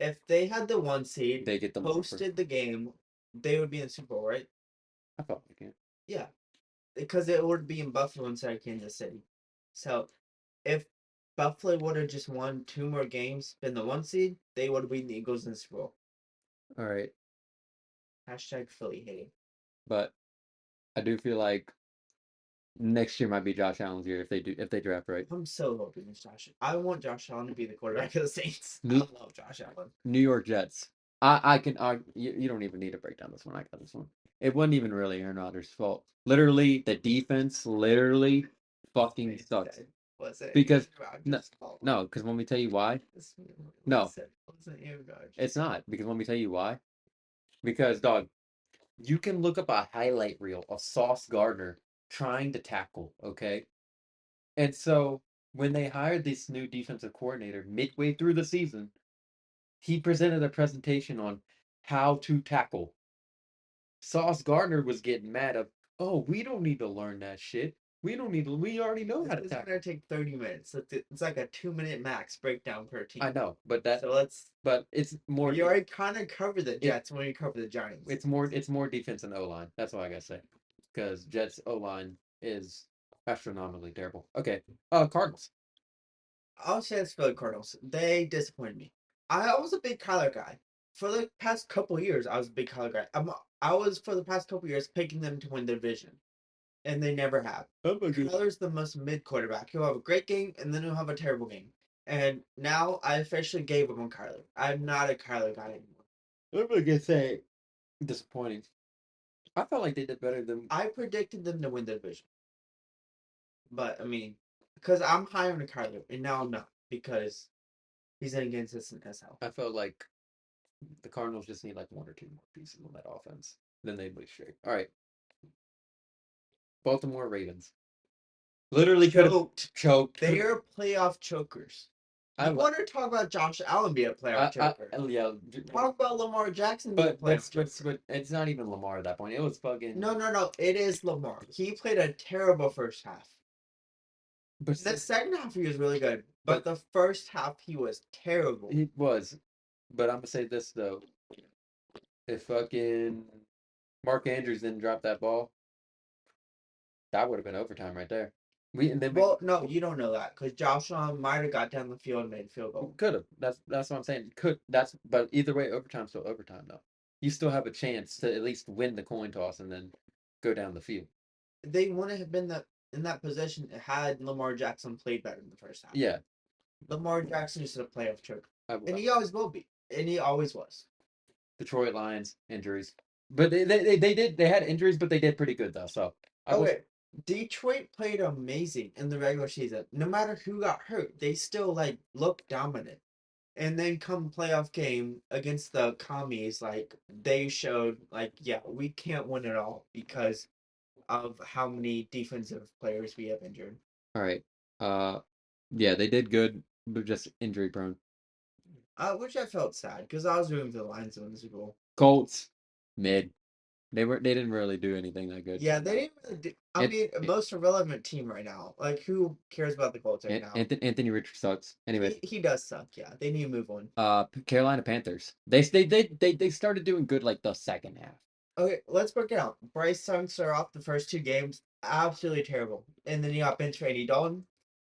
If they had the 1 seed, they get them over. hosted the game, they would be in the Super Bowl, right? I felt like it. Yeah, because it would be in Buffalo instead of Kansas City. So if Buffalo would have just won 2 more games, been the 1 seed, they would have beaten the Eagles in the Super Bowl. All right, Hashtag Philly hating. but I do feel like next year might be Josh Allen's year if they draft right. I'm so hoping it's Josh. I want Josh Allen to be the quarterback of the Saints. I New love Josh Allen. New York Jets. I can you don't even need to break down this one. I got this one. It wasn't even really Aaron Rodgers' fault. Literally, the defense literally fucking sucks. Was it Aaron Because no, Rodgers' fault? no, because when we tell you why, no, Listen, wasn't Aaron it's Rodgers' not. Because when we tell you why, because dog, you can look up a highlight reel of Sauce Gardner trying to tackle, okay? And so when they hired this new defensive coordinator midway through the season, he presented a presentation on how to tackle. Sauce Gardner was getting mad of, oh, we don't need to learn that shit. We already know how to This is tackle. gonna take 30 minutes. It's like a 2 minute max breakdown per I team. know, So let's. but it's more, You already kind of covered the it, Jets when you covered the Giants. it's more defense than O line. That's what I gotta say, because Jets O line is astronomically terrible. Okay, Cardinals. I'll say this for the Cardinals. They disappointed me. I was a big Kyler guy. For the past couple years, I was a big Kyler guy. I was for the past couple years picking them to win the division, and they never have. Oh my god. Kyler's the most mid quarterback. He'll have a great game, and then he'll have a terrible game. And now I officially gave up on Kyler. I'm not a Kyler guy anymore. I'm gonna say disappointing. I felt like they did better than I predicted them to win the division, but I mean, because I'm high on Kyler, and now I'm not because he's inconsistent as hell. I felt like the Cardinals just need like one or two more pieces on that offense. Then they'd be straight. All right, Baltimore Ravens. Literally could have Choked. choked. They are playoff chokers. I, You want to talk about Josh Allen be a playoff choker? yeah, Talk about Lamar Jackson be a but playoff choker. but it's not even Lamar at that point. It was fucking. No, no, no. It is Lamar. He played a terrible first half. But The second half he was really good, but but the first half he was terrible. he was. But I'm gonna say this though: if fucking Mark Andrews didn't drop that ball, that would have been overtime right there. We Well, no, you don't know that because Josh Allen might have got down the field and made a field goal. could have. That's what I'm saying. Could that's but either way, overtime's still overtime though. You still have a chance to at least win the coin toss and then go down the field. They wouldn't have been in that position had Lamar Jackson played better in the first half. Yeah, Lamar Jackson is a playoff choker, I, and he always will be, and he always was. Detroit Lions injuries, but they had injuries, but they did pretty good though. So I will. Okay, Detroit played amazing in the regular season. No matter who got hurt, they still like looked dominant. And then come playoff game against the commies, like they showed like, yeah, we can't win it all because of how many defensive players we have injured. All right. Uh, yeah, they did good, but just injury prone. Which I felt sad because I was rooting for the Lions to win the Super Bowl. Colts mid. They didn't really do anything that good. Yeah, they didn't really do. I And, mean, most irrelevant team right now. Like, who cares about the Colts right now? Anthony Richard sucks. Anyways, He does suck. Yeah, they need to move on. Carolina Panthers. They started doing good like the second half. Okay, let's break it out. Bryce Young started off the first 2 games absolutely terrible, and then you got bench for Andy Dalton.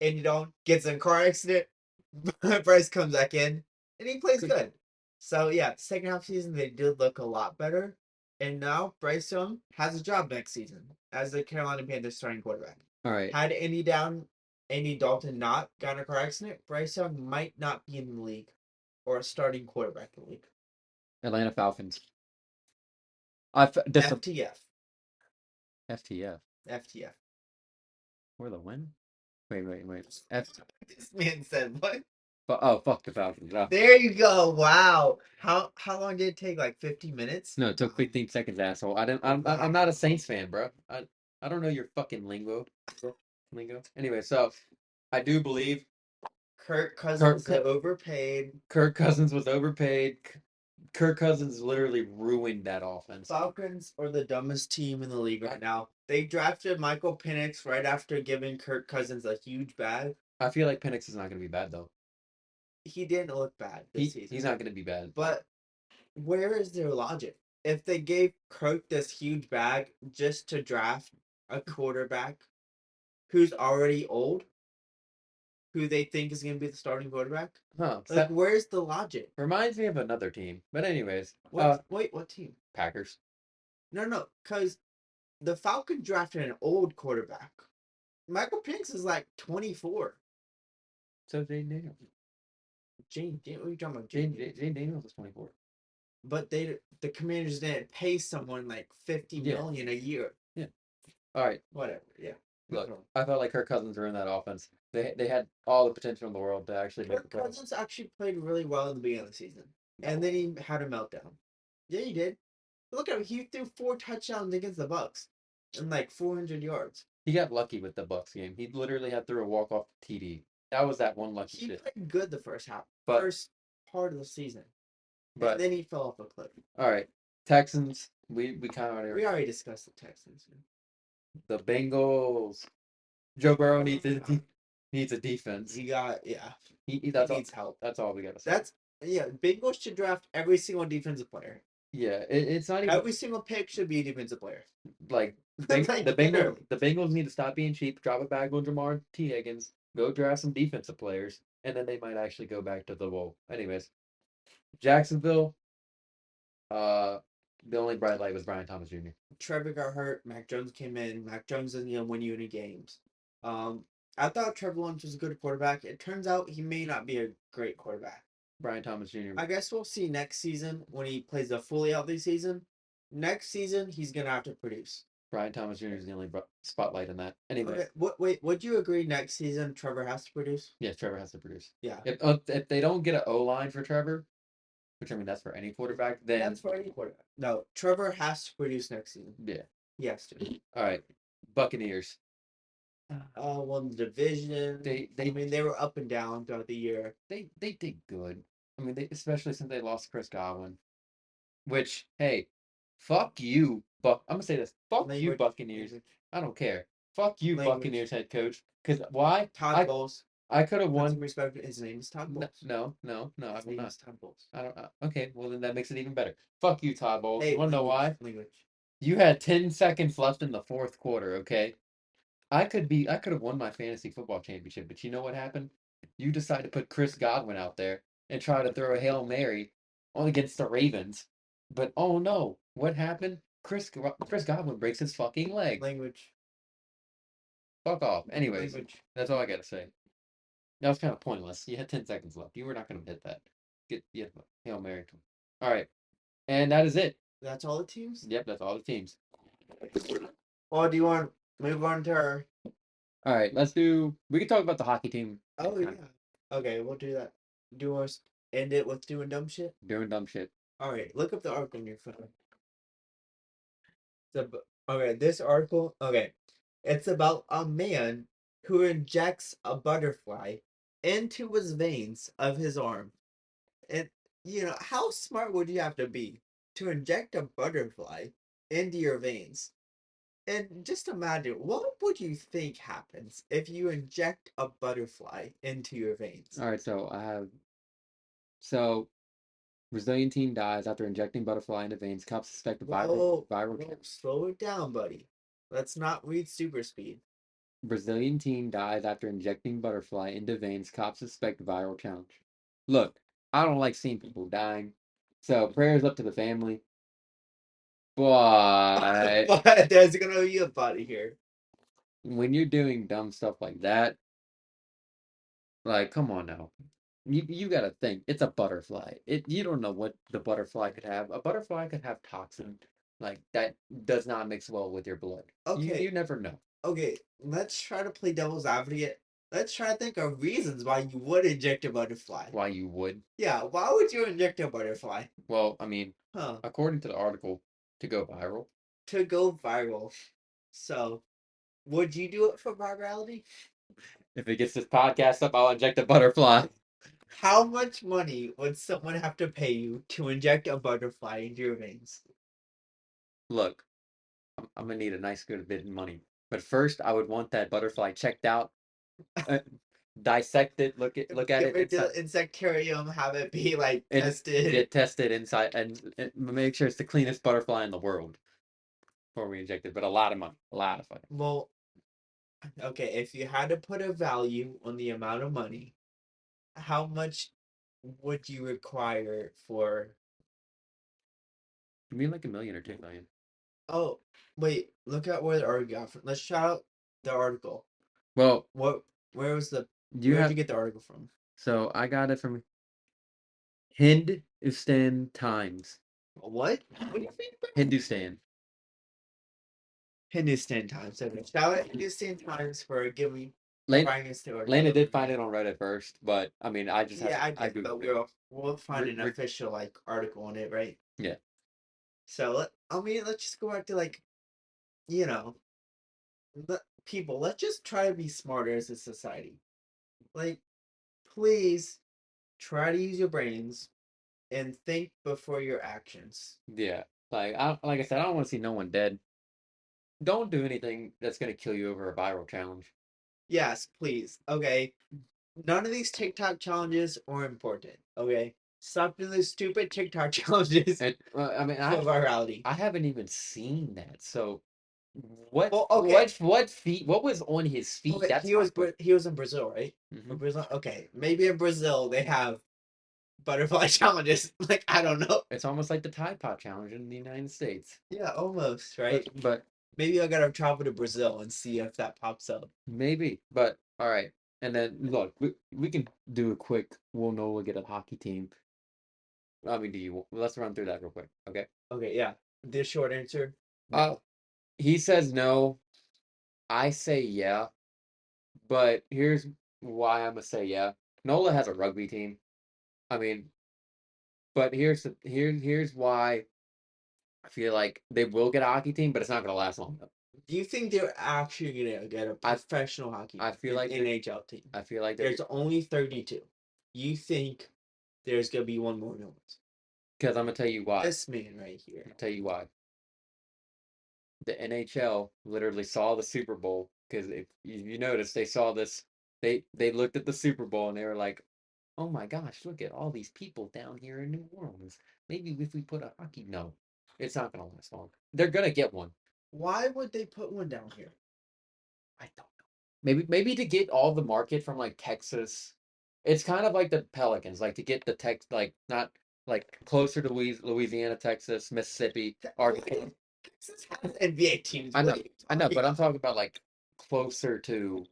Andy Dalton gets in a car accident. Bryce comes back in, and he plays good. So yeah, second half season they did look a lot better, and now Bryce Young has a job next season as the Carolina Panthers starting quarterback. All right. Had Andy Dalton not gotten a car accident, Bryce Young might not be in the league or a starting quarterback in the league. Atlanta Falcons. This FTF. FTF. FTF. For the win? Wait. F This man said what? Oh, fuck the Falcons. No. There you go. Wow. How long did it take? Like 50 minutes? No, it took 15 seconds, asshole. I didn't. I'm not a Wow. Saints fan, bro. I don't know your fucking lingo. Anyway, so I do believe Kirk Kirk Cousins is overpaid. Kirk Cousins was overpaid. Kirk Cousins literally ruined that offense. Falcons are the dumbest team in the league right now. They drafted Michael Penix right after giving Kirk Cousins a huge bag. I feel like Penix is not going to be bad though. He didn't look bad this He's season. not going to be bad. But where is their logic? If they gave Kirk this huge bag just to draft a quarterback who's already old, who they think is going to be the starting quarterback, Huh? like So where's the logic? reminds me of another team. But anyways, What team? Packers. No, because the Falcons drafted an old quarterback. Michael Penix is like 24. So Jane Daniels. Jane, what are you talking about? Jane Daniels is 24. But the Commanders didn't pay someone like 50 Yeah. million a year. Yeah. All right. Whatever. Yeah. Look, I felt like Kirk Cousins ruined that offense. They had all the potential in the world to actually make Kirk the playoffs. Cousins actually played really well in the beginning of the season, and then he had a meltdown. Yeah, he did. Look at him. He threw 4 touchdowns against the Bucks and like 400 yards. He got lucky with the Bucks game. He literally had through a walk off TD. That was that one lucky He shit. played good the first half, But first part of the season, but and then he fell off a cliff. all right, Texans. We kind of We already discussed the Texans. the Bengals. Joe Burrow needs a defense. He got yeah. That's He all. needs help. That's all we gotta say. That's yeah. Bengals should draft every single defensive player. Yeah, it's not even Every single pick should be a defensive player. like Like, the literally. Bengals need to stop being cheap, drop it back on Jamar T. Higgins, go draft some defensive players, and then they might actually go back to the bowl. Anyways, Jacksonville, uh, the only bright light was Brian Thomas Jr. Trevor got hurt. Mac Jones came in. Mac Jones isn't gonna win you any games. I thought Trevor Lawrence was a good quarterback. It turns out he may not be a great quarterback. Brian Thomas Jr. I guess we'll see next season when he plays a fully healthy season. Next season he's gonna have to produce. Brian Thomas Jr. is the only spotlight in that. Anyway, Okay, wait, would you agree next season Trevor has to produce? yeah, Trevor has to produce. Yeah. If they don't get an O line for Trevor, which I mean that's for any quarterback, then That's for any quarterback. No, Trevor has to produce next season. yeah. He has to. All right, Buccaneers. Won the division. I mean, they were up and down throughout the year. They did good. I mean, especially since they lost Chris Godwin. Which, hey, fuck you, Buck. I'm gonna say this. Fuck you, Buccaneers. I don't care. Fuck you, Buccaneers head coach. Because why? Todd Bowles. I could have Put some won. respect. His name is Todd Bowles. No, I His will name not. is Todd Bowles. I don't. Okay, well then that makes it even better. Fuck you, Todd Bowles. Hey, You wanna know why? Language. You had 10 seconds left in the fourth quarter. Okay, I could have won my fantasy football championship, but you know what happened? You decided to put Chris Godwin out there and try to throw a Hail Mary on against the Ravens. But oh no, what happened? Chris Godwin breaks his fucking leg. Language. Fuck off. Anyways, Language. that's all I gotta say. That was kind of pointless. You had 10 seconds left. You were not gonna hit that. Get Hail Mary. All right, and that is it. That's all the teams? Yep, that's all the teams. Well, do you want to move on to our... All right, we can talk about the hockey team. Oh, yeah. Okay, we'll do that. Do you want to end it with doing dumb shit? Doing dumb shit. All right, look up the article on your phone. Okay, this article, okay. It's about a man who injects a butterfly into his veins of his arm. And, how smart would you have to be to inject a butterfly into your veins? And just imagine, what would you think happens if you inject a butterfly into your veins? All right, so Brazilian teen dies after injecting butterfly into veins. Cops suspect a viral Whoa, slow it down, buddy. Let's not read super speed. Brazilian teen dies after injecting butterfly into veins. Cops suspect viral challenge. Look, I don't like seeing people dying, so prayers up to the family. But But there's gonna be a body here. when you're doing dumb stuff like that, like, come on now. You gotta think. It's a butterfly. You don't know what the butterfly could have. A butterfly could have toxin like that does not mix well with your blood. Okay. You never know. Okay, let's try to play devil's advocate let's try to think of reasons why you would inject a butterfly. Why you would? Yeah, why would you inject a butterfly? Well, I mean, Huh? according to the article, to go viral. To go viral. So, would you do it for virality? If it gets this podcast up, I'll inject a butterfly. How much money would someone have to pay you to inject a butterfly into your veins? Look, I'm gonna need a nice good bit of money. But first, I would want that butterfly checked out, uh, dissect it, look at Give it it to inside, the insectarium, have it be like and tested. get tested inside, and make sure it's the cleanest butterfly in the world before we inject it. But a lot of money, a lot of money. Well, okay, if you had to put a value on the amount of money, how much would you require for? You mean like 1 million or 2 million? Oh, wait, look at where the article got from. Let's shout out the article. Well, What? Where was the? you Where'd you have. get the article from? So I got it from Hindustan Times. What? What do you mean? Hindustan. Hindustan Times. Okay. Shout out Hindustan Times for giving Lane, providing us the article. Lana did find it on Reddit first, but I mean, I just had Yeah, to. I I did, but googled it. we'll find an Re- official like article on it, right? yeah, So I mean, let's just go back to like you know, people. Let's just try to be smarter as a society. Like, please try to use your brains and think before your actions. yeah. Like I said, I don't want to see no one dead. Don't do anything that's gonna kill you over a viral challenge. Yes, please. Okay. None of these TikTok challenges are important. Okay. Stop doing these stupid TikTok challenges And I mean, for virality. I haven't even seen that. So what Well, okay. what feet? What was on his feet? Okay, That's my question. he was in Brazil, right? Or Hmm. Brazil. Okay, maybe in Brazil they have butterfly challenges. Like I don't know. It's almost like the Tide Pod challenge in the United States. Yeah, almost right. But Maybe I gotta travel to Brazil and see if that pops up. maybe. But all right. And then look, we can do a quick. We'll know we'll get a hockey team. I mean, let's run through that real quick, okay? Okay, yeah. The short answer, Uh, no. he says no. I say yeah. But here's why I'm gonna say yeah. Nola has a rugby team. I mean, but here's why I feel like they will get a hockey team, but it's not gonna last long though. Do you think they're actually gonna get a I professional hockey I feel an like they're NHL team? I feel like they're There's only 32. You think there's gonna be one more Nolan's? because I'm gonna tell you why. This man right here. I'll tell you why. The NHL literally saw the Super Bowl because if you notice, they saw this. They looked at the Super Bowl and they were like, "Oh my gosh, look at all these people down here in New Orleans. Maybe if we put a hockey, no, it's not gonna last long. They're gonna get one. Why would they put one down here? I don't know. Maybe to get all the market from like Texas. It's kind of like the Pelicans, like to get the like not like closer to Louisiana, Texas, Mississippi, Arkansas. Texas has NBA teams. I What know, are you I know, talking but I'm about? talking about like closer to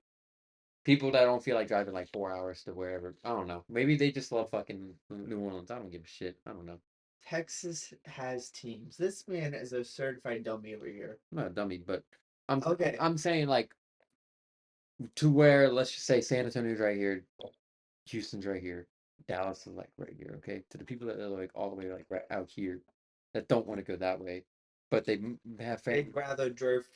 people that don't feel like driving like 4 hours to wherever. I don't know. Maybe they just love fucking New Orleans. I don't give a shit. I don't know. Texas has teams. This man is a certified dummy over here. I'm not a dummy, but I'm Okay. I'm saying like to where let's just say San Antonio's right here, Houston's right here, Dallas is like right here. Okay, to the people that are like all the way like right out here that don't want to go that way, but they have family. They'd rather drive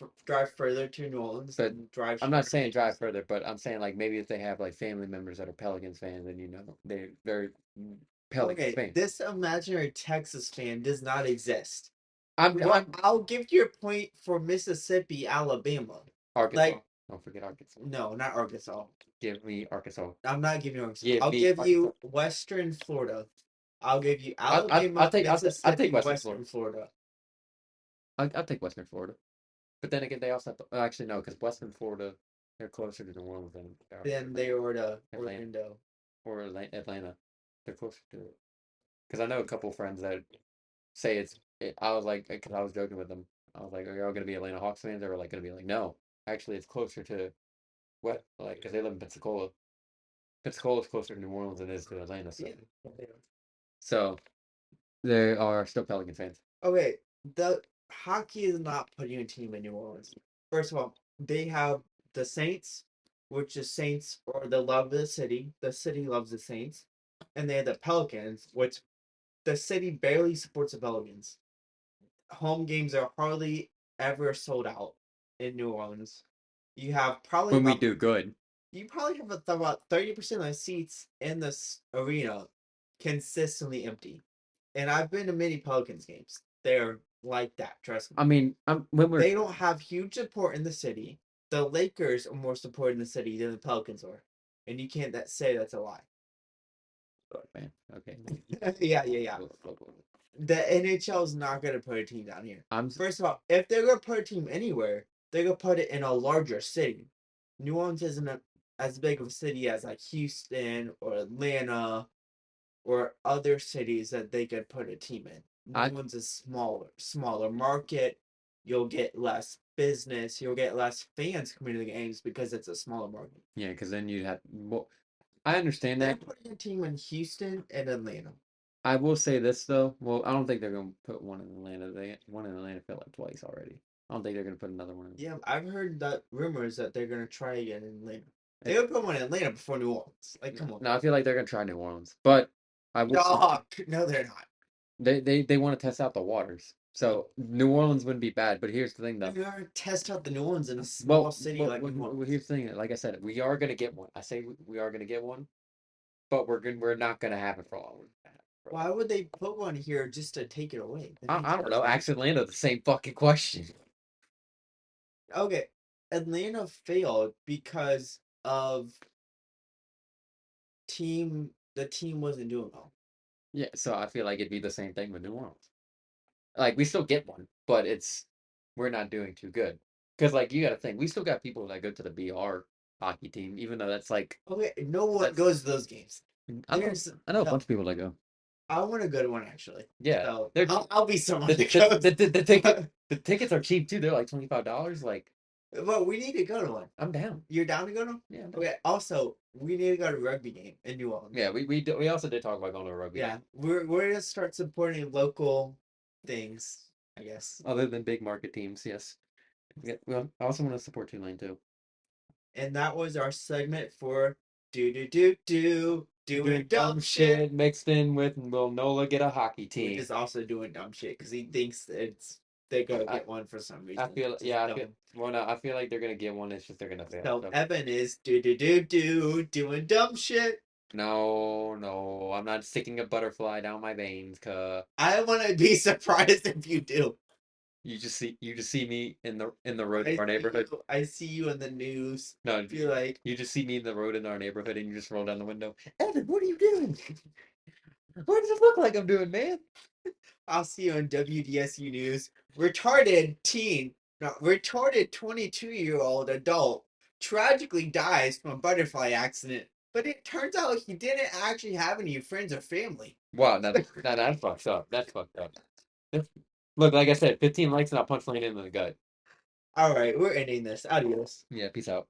further to New Orleans But than drive I'm not shorter saying drive distances. further, but I'm saying like maybe if they have like family members that are Pelicans fans, and they're Pelicans Okay, fans. this imaginary Texas fan does not exist. Well, I'm I'll give you a point for Mississippi, Alabama. Arkansas. Like, Don't forget Arkansas. no, not Arkansas. Give me Arkansas. I'm not giving you Arkansas. Give I'll me give Arkansas. you Western Florida. I'll give you I'll Alabama, take I'll take Mississippi, Western Florida. Western Florida. I'll take Western Florida. But then again, they also have to, actually no, because Western Florida they're closer to New Orleans than they are Then they were to Atlanta Orlando. or Atlanta. They're closer to it. Because I know a couple friends that say I was like, because I was joking with them. I was like, "Are y'all gonna be Atlanta Hawks fans?" They were like, "Gonna be like, no, actually, it's closer to what, like, because they live in Pensacola. Pensacola is closer to New Orleans than it is to Atlanta, so Yeah. so they are still Pelican fans. Okay, the hockey is not putting a team in New Orleans. First of all, they have the Saints. which the Saints or the love of the city. The city loves the Saints, and they have the Pelicans, which the city barely supports the Pelicans. Home games are hardly ever sold out in New Orleans. You have probably when we about do good. you probably have about 30% of the seats in this arena consistently empty. And I've been to many Pelicans games. They're like that, trust me. I mean, when we're They don't have huge support in the city. The Lakers are more support in the city than the Pelicans are. And you can't say that's a lie. man, okay. Yeah. The NHL is not going to put a team down here. I'm First of all, if they're going to put a team anywhere, they're going to put it in a larger city. New Orleans isn't as big of a city as like Houston or Atlanta or other cities that they could put a team in. New I Orleans is smaller market. You'll get less business. You'll get less fans coming to the games because it's a smaller market. yeah, because then you'd have. Well, I understand They're that. putting a team in Houston and Atlanta. I will say this though. Well, I don't think they're gonna put one in Atlanta. They one in Atlanta felt like twice already. I don't think they're gonna put another one in. Yeah, I've heard that rumors that they're gonna try again in Atlanta. They It, would put one in Atlanta before New Orleans. Like, come on. no, I feel like they're gonna try New Orleans, but I will say No, no, they're not. they want to test out the waters. So New Orleans wouldn't be bad, but here's the thing though. They're gonna test out the New Orleans in a small Well, city well, like New here's Orleans. the thing. Like I said, we are gonna get one. I say we are gonna get one, but we're not gonna have it for long. Why would they put one here just to take it away? That makes I don't no know. sense. Ask Atlanta the same fucking question. Okay, Atlanta failed because of the team wasn't doing well. Yeah, so I feel like it'd be the same thing with New Orleans. Like we still get one, but we're not doing too good. Because like you got to think, we still got people that go to the BR hockey team, even though that's like Okay, no one that's goes to those games. I know There's I know a no. bunch of people that go. I want a good one actually. Yeah, So they're I'll be someone that goes. the ticket the tickets are cheap too. They're like $25. Like But we need to go to one. I'm down. You're down to go to? Yeah, I'm down. Okay. Also, we need to go to a rugby game in New Orleans. Yeah, we also did talk about going to a rugby Yeah, game. we're gonna start supporting local things, I guess. Other than big market teams, yes. Yeah, well, I also want to support Tulane too. And that was our segment for doing Doing dumb dumb shit. shit mixed in with will Nola get a hockey Which team? is also doing dumb shit because he thinks they're gonna I get one for some I reason. feel Which is yeah I feel dumb. well no I feel like they're gonna get one. It's just they're gonna fail. So So Evan is doing dumb shit. no, I'm not sticking a butterfly down my veins. Cause I want to be surprised if you do. you just see me in the road of our neighborhood. I see you in the news. No, Be like, you just see me in the road in our neighborhood, and you just roll down the window. Evan, what are you doing? What does it look like I'm doing, man? I'll see you on WDSU News. Retarded 22-year-old adult tragically dies from a butterfly accident. But it turns out he didn't actually have any friends or family. Wow, that's fucked up. That's fucked up. Look, like I said, 15 likes and I'll punch Landon in the gut. All right, we're ending this. Adios. Yeah, peace out.